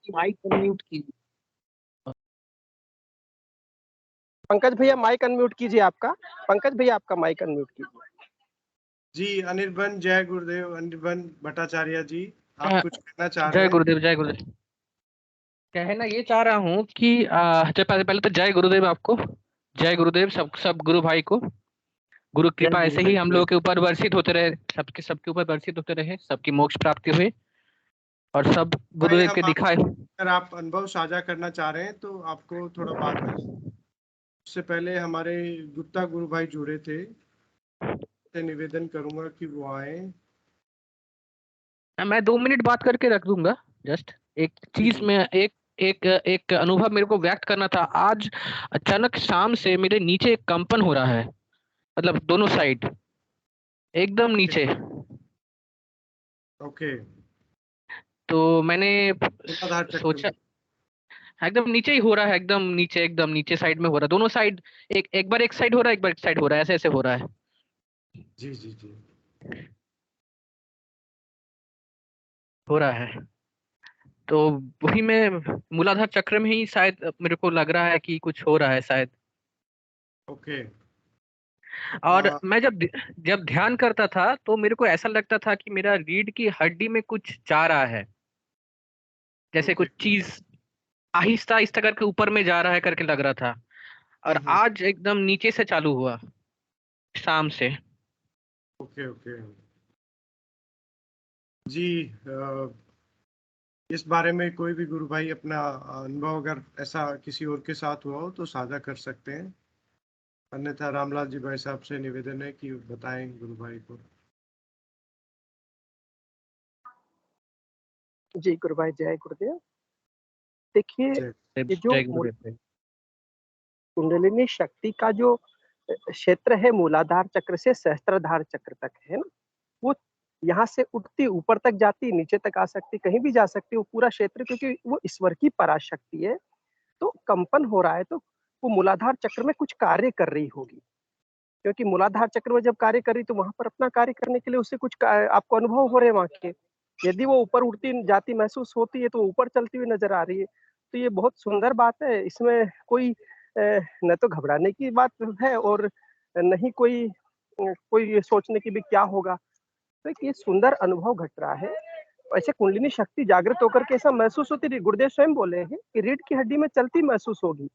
माइक अनम्यूट कीजिए। पंकज भैया माइक अनम्यूट कीजिए आपका। पंकज भैया आपका माइक अनम्यूट कीजिए। जी अनिर्बन, जय गुरुदेव। अनिर्बन भट्टाचार्य जी, आप कुछ कहना चाह रहे जय हैं? गुरुदेव, जय गुरुदेव। कहना ये चाह रहा हूँ कि पहले पहले तो जय गुरुदेव आपको, जय गुरुदेव सब गुरु भाई को। गुरु जय कृपा गुरु ऐसे ही भाई हम जय। लोगों के ऊपर वर्षित होते रहे, सबके ऊपर वर्षित होते रहे, सबकी मोक्ष प्राप्ति हुई और सब भाई गुरुदेव हम के दिखाए। अगर आप अनुभव साझा करना चाह रहे हैं तो आपको थोड़ा बाद में, उससे पहले हमारे गुप्ता गुरु भाई जुड़े थे, से निवेदन करूंगा कि वो आए। मैं 2 मिनट बात करके रख दूंगा। जस्ट एक जी चीज जी। में एक एक एक अनुभव मेरे को व्यक्त करना था। आज अचानक शाम से मेरे नीचे एक कंपन हो रहा है, मतलब दोनों साइड एकदम नीचे। ओके। तो मैंने मूलाधार चक्र सोचा, में। एकदम नीचे ही हो रहा है, एकदम नीचे साइड में हो रहा है, दोनों साइड। एक बार एक साइड हो रहा है, एक बार एक साइड हो रहा है, ऐसे ऐसे हो रहा है। जी जी जी। हो रहा है। तो वही मैं मूलाधार चक्र में ही शायद मेरे को लग रहा है कि कुछ हो रहा है शायद। ओके। और मैं जब ध्यान करता था तो मेरे को ऐसा लगता था कि मेरा रीढ़ की हड्डी में कुछ जा रहा है, जैसे ओके। कुछ चीज आहिस्ता आहिस्ता करके ऊपर में जा रहा है करके लग रहा था। और हम्म। आज एकदम नीचे से चालू हुआ शाम से। Okay okay. जी इस बारे में कोई भी गुरु भाई अपना अनुभव, अगर ऐसा किसी और के साथ हुआ हो तो साझा कर सकते हैं। अन्यथा रामलाल जी भाई साहब से निवेदन है कि बताएं गुरु भाई को। जी गुरु भाई, जय गुरुदेव। देखिए, ये जो जय गुरुदेव। कुंडलिनी शक्ति का जो क्षेत्र है मूलाधार चक्र से सहस्त्राधार चक्र तक है ना, वो यहाँ से उठती ऊपर तक जाती, नीचे तक आ सकती, कहीं भी जा सकती, वो पूरा क्षेत्र, क्योंकि वो ईश्वर की पराशक्ति है। तो कंपन हो रहा है तो वो मूलाधार चक्र में कुछ कार्य कर रही होगी, क्योंकि मूलाधार चक्र में जब कार्य कर रही तो वहां पर अपना कार्य करने के लिए उससे कुछ आपको अनुभव हो रहे हैं वहां के। यदि वो ऊपर उठती जाती महसूस होती है तो ऊपर चलती हुई नजर आ रही है। तो ये बहुत सुंदर बात है, इसमें कोई न तो घबराने की बात है और न ही कोई ये सोचने की भी क्या होगा। तो एक ये सुंदर अनुभव घट रहा है। ऐसे कुंडलिनी शक्ति जागृत होकर के ऐसा महसूस होती है, गुरुदेव स्वयं बोले हैं कि रीढ़ की हड्डी में चलती महसूस होगी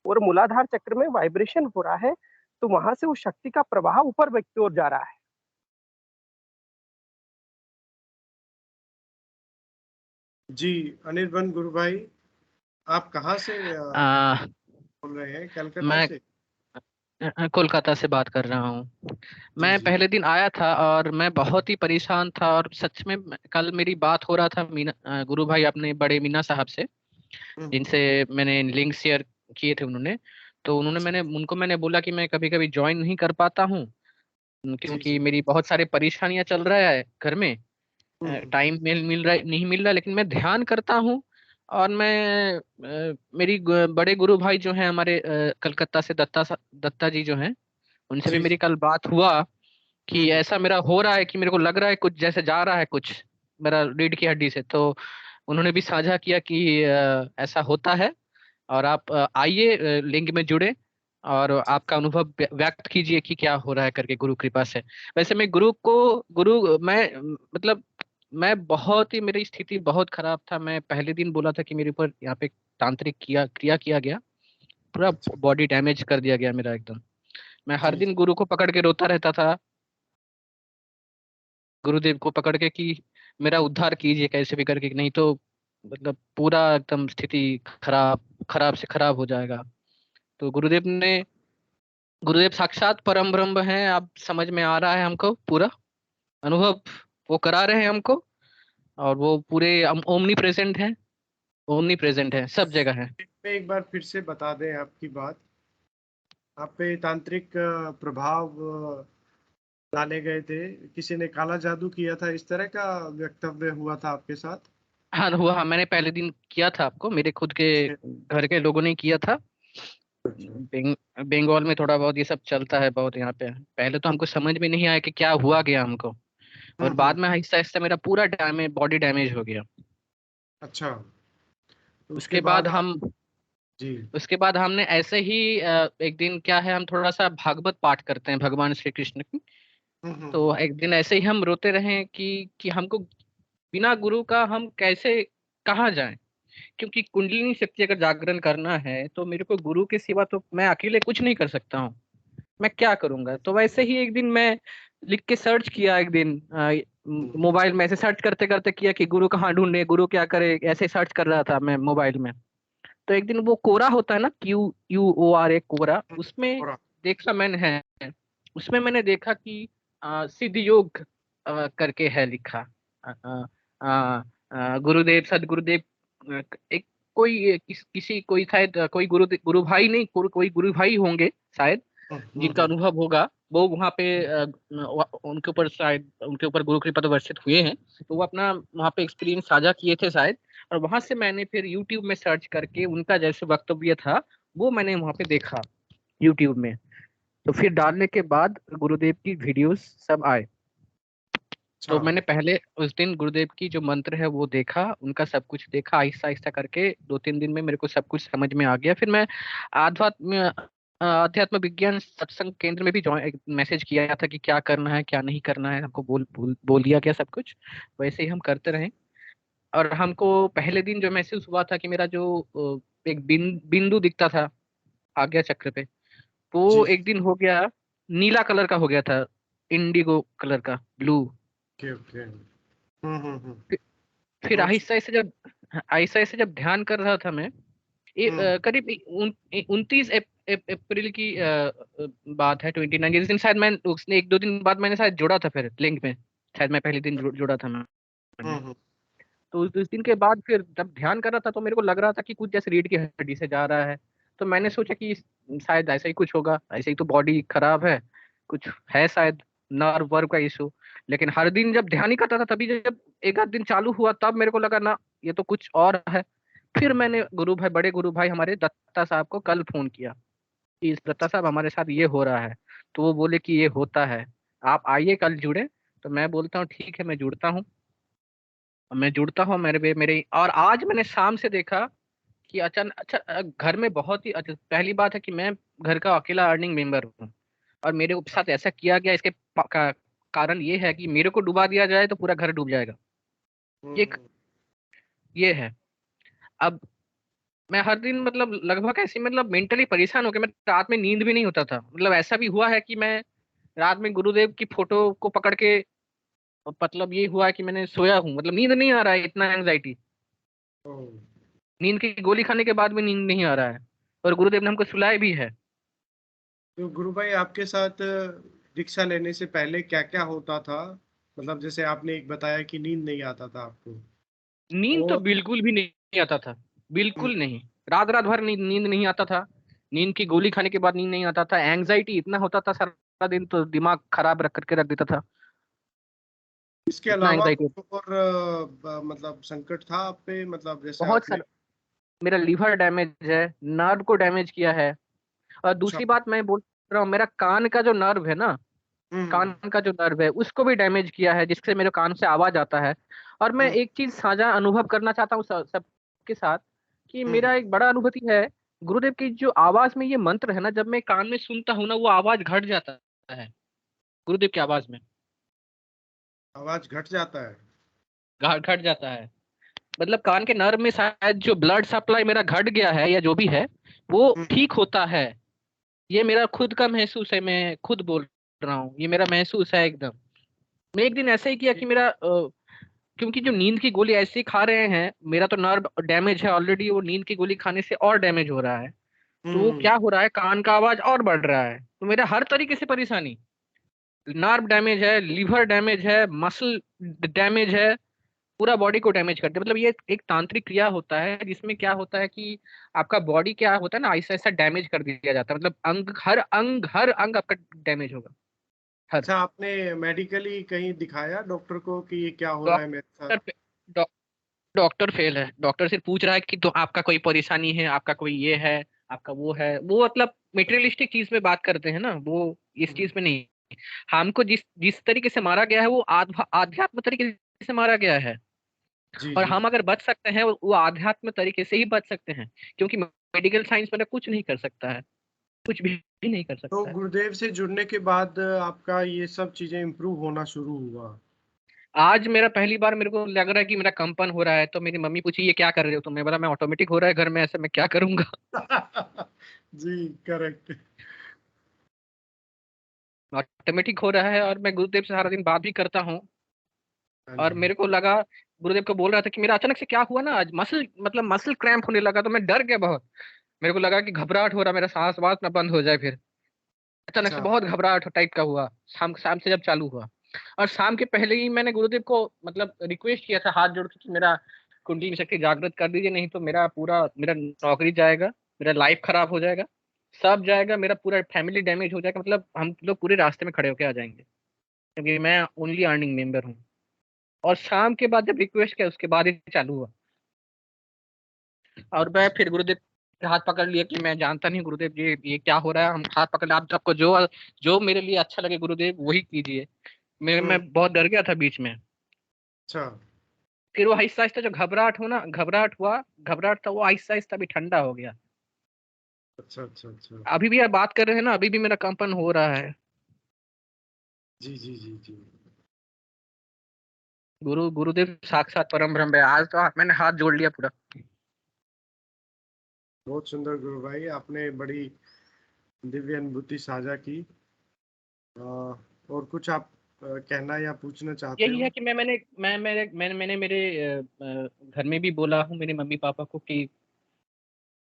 और मूलाधार चक्र में वाइब्रेशन हो रहा है, तो वहां से उस शक्ति का प्रवाह ऊपर व्यक्ति की ओर जा रहा है। जी अनिर्बन गुरु भाई, आप कहाँ से बोल रहे हैं? कलकत्ता मैं से? कोलकाता से बात कर रहा हूँ। मैं जी। पहले दिन आया था और मैं बहुत ही परेशान था, और सच में कल मेरी बात हो रहा था गुरु भाई अपने बड़े मीना साहब से, जिनसे मैंने लिंक शेयर किए थे उन्होंने। तो उनको मैंने बोला कि मैं कभी कभी ज्वाइन नहीं कर पाता हूँ, क्योंकि मेरी बहुत सारे परेशानियां चल रहा है घर में, टाइम नहीं मिल रहा, लेकिन मैं ध्यान करता हूँ। और मैं मेरी बड़े गुरु भाई जो हैं हमारे कलकत्ता से दत्ता जी जो हैं, उनसे भी जी मेरी कल बात हुआ कि ऐसा मेरा हो रहा है कि मेरे को लग रहा है कुछ जैसे जा रहा है कुछ मेरा रीढ़ की हड्डी से। तो उन्होंने भी साझा किया कि ऐसा होता है, और आप आइए लिंक में जुड़े और आपका अनुभव व्यक्त कीजिए कि क्या हो रहा है करके गुरु कृपा से। वैसे मैं मैं मतलब मैं बहुत ही, मेरी स्थिति बहुत खराब था। मैं पहले दिन बोला था कि मेरे ऊपर यहाँ पे तांत्रिक क्रिया किया गया, पूरा बॉडी डैमेज कर दिया गया मेरा एकदम। मैं हर दिन गुरु को पकड़ के रोता रहता था, गुरुदेव को पकड़ के कि मेरा उद्धार कीजिए कैसे भी करके, नहीं तो मतलब पूरा एकदम स्थिति खराब खराब से खराब हो जाएगा। तो गुरुदेव साक्षात परम ब्रह्म हैं, आप समझ में आ रहा है हमको, पूरा अनुभव वो करा रहे हैं हमको, और वो पूरे ओमनी प्रेजेंट है, ओमनी प्रेजेंट है, सब जगह है। एक बार फिर से बता दें आपकी बात। आप पे तांत्रिक प्रभाव डाले गए थे, किसी ने काला जादू किया था, इस तरह का वक्तव्य हुआ था आपके साथ? हाँ हुआ, हाँ मैंने पहले दिन किया था आपको, मेरे खुद के घर के लोगों ने किया था। बंगाल में थोड़ा बहुत ये सब चलता है बहुत यहाँ पे। पहले तो हमको समझ में नहीं आया कि क्या हुआ गया हमको, और बाद में आहिस्ता आहिस्ता मेरा पूरा बॉडी डैमेज हो गया। अच्छा, तो उसके बाद जी उसके बाद हमने ऐसे ही एक दिन क्या है, हम थोड़ा सा भागवत पाठ करते हैं भगवान श्री कृष्ण की। तो एक दिन ऐसे ही हम रोते रहे कि हमको बिना गुरु का हम कैसे कहाँ जाएं, क्योंकि कुंडलिनी शक्ति अगर जागरण करना है तो मेरे को गुरु के सिवा तो मैं अकेले कुछ नहीं कर सकता हूँ। मैं क्या करूंगा? तो वैसे ही एक दिन मैं लिख के सर्च किया, एक दिन मोबाइल में ऐसे सर्च करते करते किया कि गुरु कहाँ ढूंढे, गुरु क्या करे, ऐसे सर्च कर रहा था मैं मोबाइल में। तो एक दिन वो कोरा होता है ना, QUORA कोरा, उसमें देखा मैंने है, उसमें मैंने देखा कि सिद्ध योग करके है लिखा। गुरुदेव सदगुरुदेव एक किसी कोई शायद कोई गुरु भाई नहीं, कोई गुरु भाई होंगे शायद, जिनका अनुभव होगा, वो वहाँ पे उनके ऊपर शायद उनके ऊपर गुरु कृपा वर्षित हुए हैं, तो वो अपना वहाँ पे एक्सपीरियंस साझा किए थे शायद। और वहां से मैंने फिर यूट्यूब में सर्च करके उनका जैसे वक्तव्य था वो मैंने वहां पे देखा यूट्यूब में। तो फिर डालने के बाद गुरुदेव की वीडियोस सब आए। तो मैंने पहले उस दिन गुरुदेव की जो मंत्र है वो देखा, उनका सब कुछ देखा, आहिस्ता आहिस्ता करके 2-3 दिन में मेरे को सब कुछ समझ में आ गया। फिर मैं अध्यात्म विज्ञान सत्संग केंद्र में भी मैसेज किया था कि क्या करना है क्या नहीं करना है, हमको बोल दिया गया सब कुछ, वैसे ही हम करते रहे। और हमको पहले दिन जो महसूस हुआ था कि मेरा जो एक बिंदु दिखता था आज्ञा चक्र पे, वो एक दिन हो गया नीला कलर का हो गया था, इंडिगो कलर का, ब्लू। फिर आहिस्ता आहिस्ता जब ध्यान कर रहा था मैं, करीब 29 अप्रैल की बात है, 29 इस दिन शायद मैं उसने 1-2 दिन बाद मैंने शायद जोड़ा था फिर लिंक में, शायद मैं पहले दिन जोड़ा था मैं। तो उस दिन के बाद फिर जब ध्यान कर रहा था तो मेरे को लग रहा था कि कुछ जैसे रीढ़ की हड्डी से जा रहा है। तो मैंने सोचा कि शायद ऐसा ही कुछ होगा, ऐसे ही तो बॉडी खराब है, कुछ है शायद नर्व वर्व का इशू। लेकिन हर दिन जब ध्यान ही करता था, तभी जब एक आध दिन चालू हुआ तब मेरे को लगा ना ये तो कुछ और है। फिर मैंने गुरु भाई, बड़े गुरु भाई हमारे दत्ता साहब को कल फोन किया कि इस दत्ता साहब हमारे साथ ये हो रहा है। तो वो बोले कि ये होता है, आप आइए कल जुड़े। तो मैं बोलता हूँ ठीक है, मैं जुड़ता हूँ। मैं जुड़ता हूँ मेरे और आज मैंने शाम से देखा कि अचानक, अच्छा घर में बहुत ही अच्छा, पहली बात है कि मैं घर का अकेला अर्निंग मेंबर हूँ और मेरे साथ ऐसा किया गया। इसके कारण ये है कि मेरे को डुबा दिया जाए तो पूरा घर डूब जाएगा। ये है। अब मैं हर दिन मतलब लगभग ऐसे मतलब मेंटली परेशान हो गया। मैं रात में नींद भी नहीं होता था। मतलब ऐसा भी हुआ है कि मैं रात में गुरुदेव की फोटो को पकड़ के, मतलब ये हुआ है कि मैंने सोया हूँ, मतलब नींद नहीं आ रहा है, इतना एंजाइटी। नींद की गोली खाने के बाद भी नींद नहीं आ रहा है और गुरुदेव ने हमको सुलाया भी है। तो गुरु भाई आपके साथ दीक्षा लेने से पहले क्या क्या होता था? मतलब जैसे आपने एक बताया कि नींद नहीं आता था आपको। नींद तो और बिल्कुल भी नहीं आता था, बिल्कुल नहीं। रात रात भर नींद नहीं आता था। नींद की गोली खाने के बाद नींद नहीं आता था। एंजाइटी इतना होता था सारा दिन, तो दिमाग खराब रख करके रख देता था। इसके इतना अलावा एंजाइटी। कुछ और मतलब संकट था आप पे, मतलब जैसे बहुत आपने। सारा। मेरा लीवर डैमेज है, नर्व को डैमेज किया है। और अच्छा। दूसरी बात मैं बोल रहा हूँ, मेरा कान का जो नर्व है ना, हम्म कान का जो नर्व है उसको भी डैमेज किया है, जिससे मेरे कान से आवाज आता है। और मैं हम्म एक चीज साझा अनुभव करना चाहता हूँ सबके साथ, कि हम्म मेरा एक बड़ा अनुभूति है गुरुदेव की जो आवाज में ये मंत्र है ना, जब मैं कान में सुनता हूँ ना, वो आवाज घट जाता है गुरुदेव की आवाज में। आवाज घट जाता है। घट जाता है। मतलब कान के नर्व में शायद जो ब्लड सप्लाई मेरा घट गया है या जो भी है वो हम्म ठीक होता है। ये मेरा खुद का महसूस है, मैं खुद बोल रहा हूँ, ये मेरा महसूस है एकदम। मैं एक दिन ऐसा ही किया कि मेरा क्योंकि जो नींद की गोली ऐसे ही खा रहे हैं, मेरा तो नर्व डैमेज है ऑलरेडी, वो नींद की गोली खाने से और डैमेज हो रहा है। तो वो हम्म क्या हो रहा है, कान का आवाज और बढ़ रहा है। तो मेरा हर तरीके से परेशानी, नर्व डैमेज है, लीवर डैमेज है, मसल डैमेज है, पूरा बॉडी को डैमेज करते हैं। मतलब ये एक तांत्रिक क्रिया होता है जिसमें क्या होता है कि आपका बॉडी क्या होता है ना, ऐसा ऐसा डैमेज कर दिया जाता है। मतलब हर अंग आपका डैमेज होगा। हर अच्छा, आपने मेडिकली कहीं दिखाया डॉक्टर को कि ये क्या हो रहा है मेरे साथ? डॉक्टर डॉक्टर फेल है। डॉक्टर सिर्फ पूछ रहा है कि तो आपका कोई परेशानी है, आपका कोई ये है, आपका वो है। वो मतलब मेटेरियलिस्टिक चीज में बात करते हैं ना, वो इस चीज में नहीं। हमको जिस जिस तरीके से मारा गया है वो आध्यात्म तरीके से मारा गया है। जी और जी। हम अगर बच सकते हैं वो आध्यात्म तरीके से ही बच सकते हैं, क्योंकि मेडिकल साइंस में कुछ नहीं कर सकता है, कुछ भी नहीं कर तो सकता है। गुरुदेव से जुड़ने के बाद आपका ये सब चीजें इम्प्रूव होना शुरू हुआ? आज मेरा पहली बार मेरे को लग रहा है कि मेरा कंपन हो रहा है। तो मेरी मम्मी पूछी ये क्या कर रहे हो, तो मैं बोला मैं ऑटोमेटिक हो रहा है घर में, ऐसे मैं क्या करूंगा। जी, करेक्ट। ऑटोमेटिक हो रहा है। और मैं गुरुदेव से सारा दिन बात भी करता हूँ। हाँ और जी। मेरे को लगा, गुरुदेव को बोल रहा था कि मेरा अचानक से क्या हुआ ना, आज मसल क्रैम्प होने लगा। तो मैं डर गया बहुत। मेरे को लगा कि घबराहट हो रहा, मेरा सांस वास ना बंद हो जाए। फिर अचानक से अच्छा। बहुत घबराहट टाइप का हुआ, शाम शाम से जब चालू हुआ। और शाम के पहले ही मैंने गुरुदेव को मतलब रिक्वेस्ट किया था हाथ जोड़ के कि मेरा कुंडली शक्ति जागृत कर दीजिए, नहीं तो मेरा नौकरी जाएगा, मेरा लाइफ खराब हो जाएगा, सब जाएगा, मेरा पूरा फैमिली डैमेज हो जाएगा। मतलब हम लोग पूरे रास्ते में खड़े होके आ जाएंगे, क्योंकि मैं ओनली अर्निंग मेंबर हूँ। और शाम के बाद जब रिक्वेस्ट किया उसके बाद ही चालू हुआ। और मैं फिर गुरुदेव के हाथ पकड़ लिया कि मैं जानता नहीं गुरुदेव ये क्या हो रहा है। हम हाथ पकड़, आप आपको जो जो मेरे लिए अच्छा लगे गुरुदेव वही कीजिए। मैं हम्म। बहुत डर गया था बीच में। अच्छा। फिर वो आहिस्ता आहिस्ता जो घबराहट था वो आहिस्ता आहिस्ता भी ठंडा हो गया। अच्छा अच्छा अच्छा। अभी भी आप बात कर रहे हैं ना, अभी भी मेरा कंपन हो रहा है। जी जी जी जी। गुरुदेव साक्षात परम ब्रह्म है। आज तो मैंने हाथ जोड़ लिया पूरा। बहुत सुंदर गुरु भाई, आपने बड़ी दिव्य अनुभूति साझा की। और कुछ आप कहना या पूछना चाहते यही हो? है कि मैंने मेरे घर में भी बोला हूँ मेरे मम्मी पापा को कि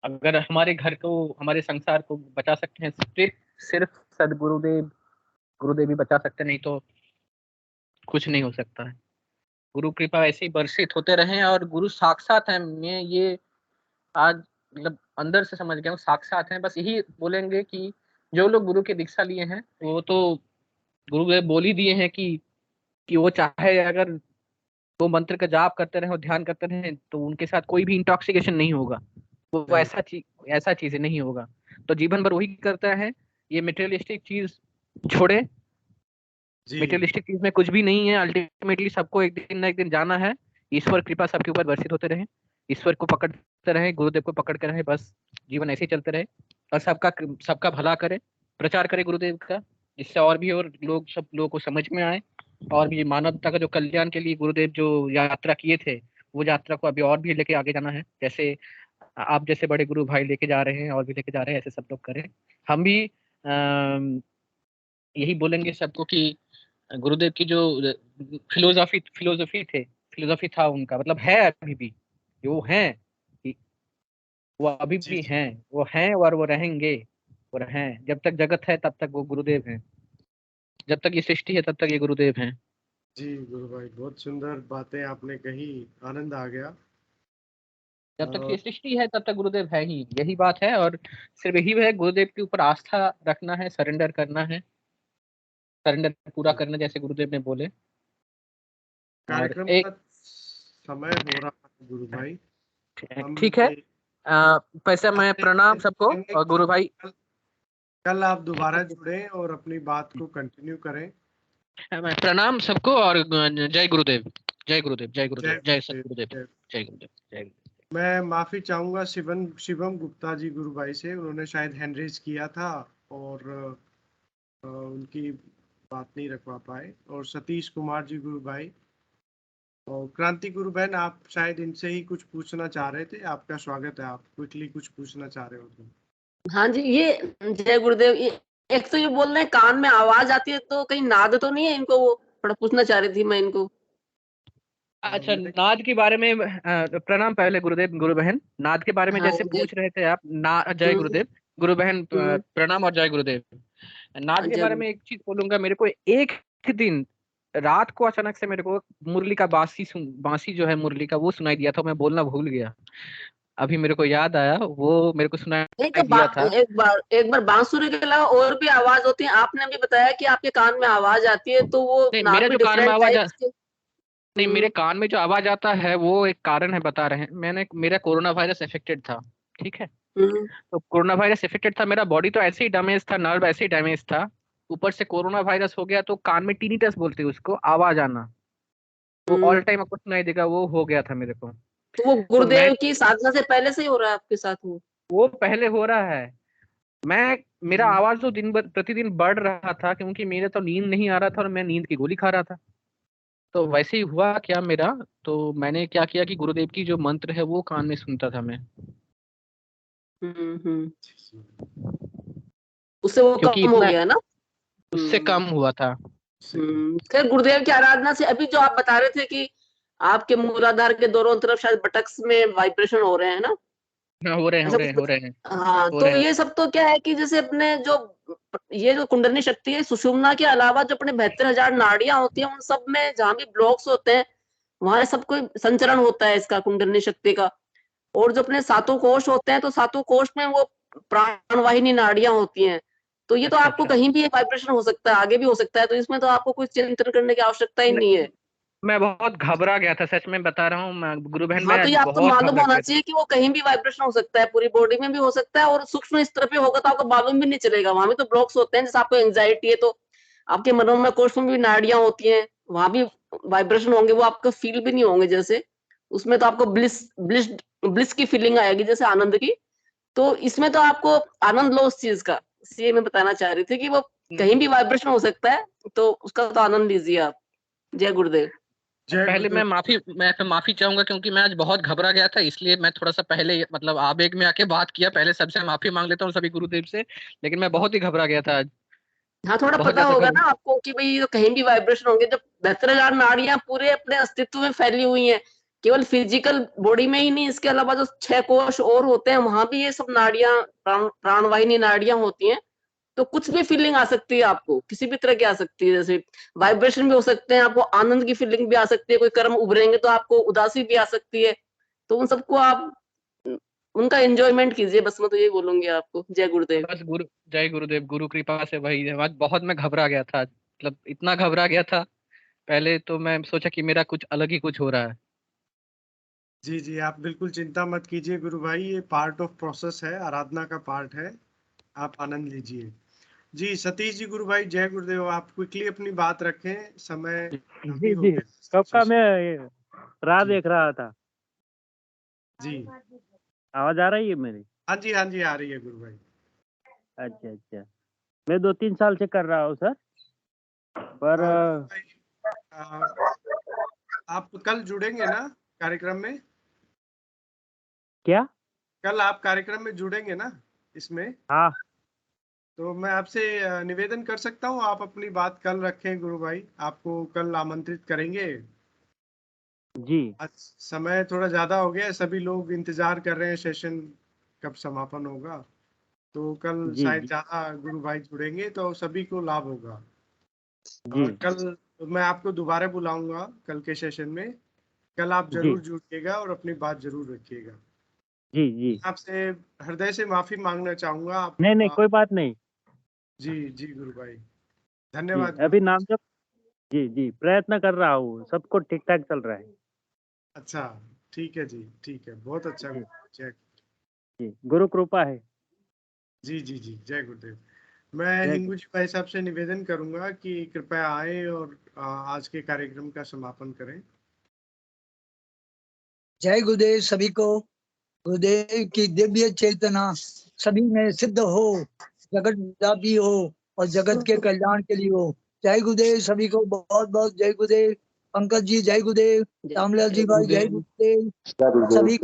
अगर हमारे घर को, हमारे संसार को बचा सकते हैं सिर्फ सिर्फ सदगुरुदेव, गुरुदेव ही बचा सकते हैं, नहीं तो कुछ नहीं हो सकता है। गुरु कृपा ऐसे ही बर्षित होते रहे और गुरु साक्षात है। मैं ये आज मतलब अंदर से समझ गया हूँ, साक्षात हैं। बस यही बोलेंगे कि जो लोग गुरु की दीक्षा लिए हैं वो तो गुरुदेव बोल ही दिए हैं कि वो चाहे अगर वो मंत्र का जाप करते रहे और ध्यान करते रहे तो उनके साथ कोई भी इंटॉक्सिकेशन नहीं होगा। वो ऐसा चीज नहीं होगा। तो जीवन भर वही करता है, ये मटेरियलिस्टिक चीज छोड़े। मटेरियलिस्टिक चीज में कुछ भी नहीं है। अल्टीमेटली सबको एक दिन ना एक दिन जाना है। ईश्वर कृपा सबके ऊपर वर्षित होते रहे, ईश्वर को पकड़ते रहे, गुरुदेव को पकड़ के रहे, बस जीवन ऐसे ही चलते रहे और सबका भला करे, प्रचार करे गुरुदेव का, जिससे और भी और लोग सब लोगों को समझ में आए और भी मानवता का जो कल्याण के लिए गुरुदेव जो यात्रा किए थे वो यात्रा को अभी और भी लेके आगे जाना है। जैसे आप जैसे बड़े गुरु भाई लेके जा रहे हैं और भी लेके जा रहे हैं, ऐसे सब लोग करें। हम भी यही बोलेंगे सबको कि गुरुदेव की जो फिलोसफी था उनका, मतलब है अभी भी, वो हैं, वो अभी भी हैं, वो हैं और वो रहेंगे और हैं। जब तक जगत है तब तक वो गुरुदेव हैं, जब तक ये सृष्टि है तब तक ये गुरुदेव हैं। जी गुरु भाई, बहुत सुंदर बातें आपने कही, आनंद आ गया। जब तक ये सृष्टि है तब तक गुरुदेव है ही, यही बात है। और सिर्फ यही है, गुरुदेव के ऊपर आस्था रखना है, सरेंडर करना है, सरेंडर पूरा करना जैसे गुरुदेव ने बोले। कार्यक्रम का समय हो रहा है गुरु भाई, ठीक है। पैसे मैं प्रणाम सबको। और गुरु भाई कल आप दोबारा जुड़े और अपनी बात को कंटिन्यू करें। मैं प्रणाम सबको और जय गुरुदेव, जय गुरुदेव, जय गुरुदेव, जय सतगुरुदेव, जय गुरुदेव, जय गुरुदेव। मैं माफी चाहूंगा शिवम गुप्ता जी गुरु भाई से, उन्होंने शायद हैंड रेज किया था और उनकी बात नहीं रखवा पाए। और सतीश कुमार जी गुरु भाई और क्रांति गुरु बहन, आप शायद इनसे ही कुछ पूछना चाह रहे थे। आपका स्वागत है, आप क्विकली कुछ पूछना चाह रहे हो तो। हाँ जी, ये जय गुरुदेव, एक तो ये बोल रहे हैं कान में आवाज आती है, तो कहीं नाद तो नहीं है इनको? वो थोड़ा पूछना चाह रही थी मैं इनको। अच्छा, नाद के बारे में प्रणाम पहले गुरुदेव, गुरु बहन। नाद के बारे में जैसे पूछ रहे थे आप, जय गुरुदेव, गुरु बहन प्रणाम और जय गुरुदेव। नाद के बारे में एक चीज बोलूंगा, मेरे को एक दिन रात को अचानक से मेरे को मुरली का बांसी जो है मुरली का, वो सुनाई दिया था। मैं बोलना भूल गया, अभी मेरे को याद आया, वो मेरे को सुनाई दिया था। एक बार बांसुरी के अलावा और भी आवाज होती है। आपने भी बताया कि आपके कान में आवाज आती है, तो वो मेरे जो कान में आवाज नहीं, मेरे कान में जो आवाज आता है वो एक कारण है, बता रहे हैं। मेरा कोरोना वायरस इफेक्टेड था, ठीक है। तो कोरोना वायरस इफेक्टेड था, मेरा बॉडी तो ऐसे ही डैमेज था, नर्व ऐसे ही डैमेज था, ऊपर से कोरोना वायरस हो गया तो कान में टिनिटस बोलते हैं उसको, आवाज आना, वो ऑल टाइम आपको सुनाई देगा, वो हो गया था मेरे को। तो वो गुरुदेव की साधना से पहले से ही हो रहा है आपके साथ? वो पहले हो रहा है। मेरा आवाज तो प्रतिदिन बढ़ रहा था, क्योंकि मेरे तो नींद नहीं आ रहा था और मैं नींद की गोली खा रहा था। तो वैसे ही हुआ क्या मेरा, तो मैंने क्या किया कि गुरुदेव की जो मंत्र है वो कान में सुनता था मैं। उससे वो कम हो गया ना? उससे कम हुआ था। खैर, गुरुदेव की आराधना से अभी जो आप बता रहे थे कि आपके मूलाधार के दोनों तरफ शायद बटक्स में वाइब्रेशन हो रहे हैं ना? हो रहे हैं। हाँ, तो ये सब तो क्या है कि जैसे अपने ये जो कुंडलिनी शक्ति है, सुषुम्ना के अलावा जो अपने 72,000 नाड़ियां होती हैं, उन सब में जहां भी ब्लॉक्स होते हैं वहां सब कोई संचरण होता है इसका, कुंडलिनी शक्ति का। और जो अपने 7 कोष होते हैं, तो 7 कोष में वो प्राणवाहिनी नाड़ियां होती हैं। तो ये तो आपको कहीं भी वाइब्रेशन हो सकता है, आगे भी हो सकता है, तो इसमें तो आपको कुछ चिंतन करने की आवश्यकता ही नहीं है। मैं बहुत घबरा गया था, सच में बता रहा हूँ गुरु बहन। हाँ, तो ये आपको मालूम होना चाहिए कि वो कहीं भी वाइब्रेशन हो सकता है, पूरी बॉडी में भी हो सकता है, और सूक्ष्म स्तर पे होगा तो आपको मालूम भी नहीं चलेगा। वहां भी तो ब्लॉक्स होते हैं, जैसे आपको एंजाइटी है तो आपके मनोमय कोष में भी नाड़ियां होती हैं, वहां भी वाइब्रेशन होंगे, वो आपको फील भी नहीं होंगे। जैसे उसमें तो आपको ब्लिस की फीलिंग आएगी, जैसे आनंद की। तो इसमें तो आपको आनंद लो उस चीज का, ये मैं बताना चाह रही थी कि वो कहीं भी वाइब्रेशन हो सकता है, तो उसका तो आनंद लीजिए आप। जय गुरुदेव। पहले मैं माफी चाहूंगा, क्योंकि मैं आज बहुत घबरा गया था, इसलिए मैं थोड़ा सा पहले मतलब आवेग में आके बात किया। पहले सबसे माफी मांग लेता हूँ सभी गुरुदेव से, लेकिन मैं बहुत ही घबरा गया था आज। हाँ, थोड़ा पता होगा ना आपको कि भाई कहीं भी वाइब्रेशन होंगे। जब 72,000 नाड़ियां पूरे अपने अस्तित्व में फैली हुई हैं, केवल फिजिकल बॉडी में ही नहीं, इसके अलावा जो 6 कोष और होते हैं वहां भी ये सब नाड़ियां प्राणवाहिनी नाड़ियां होती हैं। तो कुछ भी फीलिंग आ सकती है आपको, किसी भी तरह की आ सकती है, जैसे वाइब्रेशन भी हो सकते हैं, आपको आनंद की फीलिंग भी आ सकती है, कोई कर्म उभरेंगे तो आपको उदासी भी आ सकती है। तो उन सबको आप उनका एंजॉयमेंट कीजिए, बस मैं तो यही बोलूंगी आपको। जय गुरुदेव। बस जय गुरुदेव, गुरु कृपा से भाई आज बहुत मैं घबरा गया था, मतलब इतना घबरा गया था। पहले तो मैं सोचा कि मेरा कुछ अलग ही कुछ हो रहा है। जी जी, आप बिल्कुल चिंता मत कीजिए गुरु भाई, ये पार्ट ऑफ प्रोसेस है, आराधना का पार्ट है, आप आनंद लीजिए। जी सतीश जी, गुरु भाई जय गुरुदेव, आप क्विकली अपनी बात रखें, समय काफी जी हो जी, गया कब का सेशन। मैं राह जी देख रहा था। जी, आवाज आ रही है मेरी? हाँ जी हाँ जी, आ रही है गुरु भाई। अच्छा अच्छा, मैं 2-3 साल से कर रहा हूँ सर, पर गुरु भाई, आप कल जुड़ेंगे ना कार्यक्रम में? क्या? कल आप कार्यक्रम में जुड़ेंगे ना इसमें? हाँ तो मैं आपसे निवेदन कर सकता हूँ, आप अपनी बात कल रखें गुरु भाई, आपको कल आमंत्रित करेंगे। जी आज समय थोड़ा ज्यादा हो गया है, सभी लोग इंतजार कर रहे हैं सेशन कब समापन होगा, तो कल जी शायद जी ज्यादा गुरु भाई जुड़ेंगे तो सभी को लाभ होगा। जी और कल मैं आपको दोबारा बुलाऊंगा कल के सेशन में, कल आप जी जरूर जुड़िएगा और अपनी बात जरूर रखिएगा। जी जी, आपसे हृदय से माफी मांगना चाहूंगा आप। नहीं नहीं कोई बात नहीं। जी जी गुरु भाई, जी धन्यवाद गुरु अभी भाई। नाम जप, जी जी प्रयत्न कर रहा हूँ, सब कुछ ठीक ठाक चल रहा है। अच्छा, ठीक है जी, ठीक है, बहुत अच्छा। जी जय जी, गुरु कृपा है। जी जी जी, जय गुरुदेव। मैं जय हिंगू जी भाई साहब से निवेदन करूंगा कि कृपया आए और आज के कार्यक्रम का समापन करें। जय गुरुदेव सभी को। गुरुदेव की दिव्य चेतना सभी में सिद्ध हो, जगत व्यापी हो और जगत के कल्याण के लिए हो। जय गुरुदेव सभी को, बहुत बहुत जय गुरुदेव। पंकज जी जय गुरुदेव, रामलाल जी भाई जय गुरुदेव, सभी को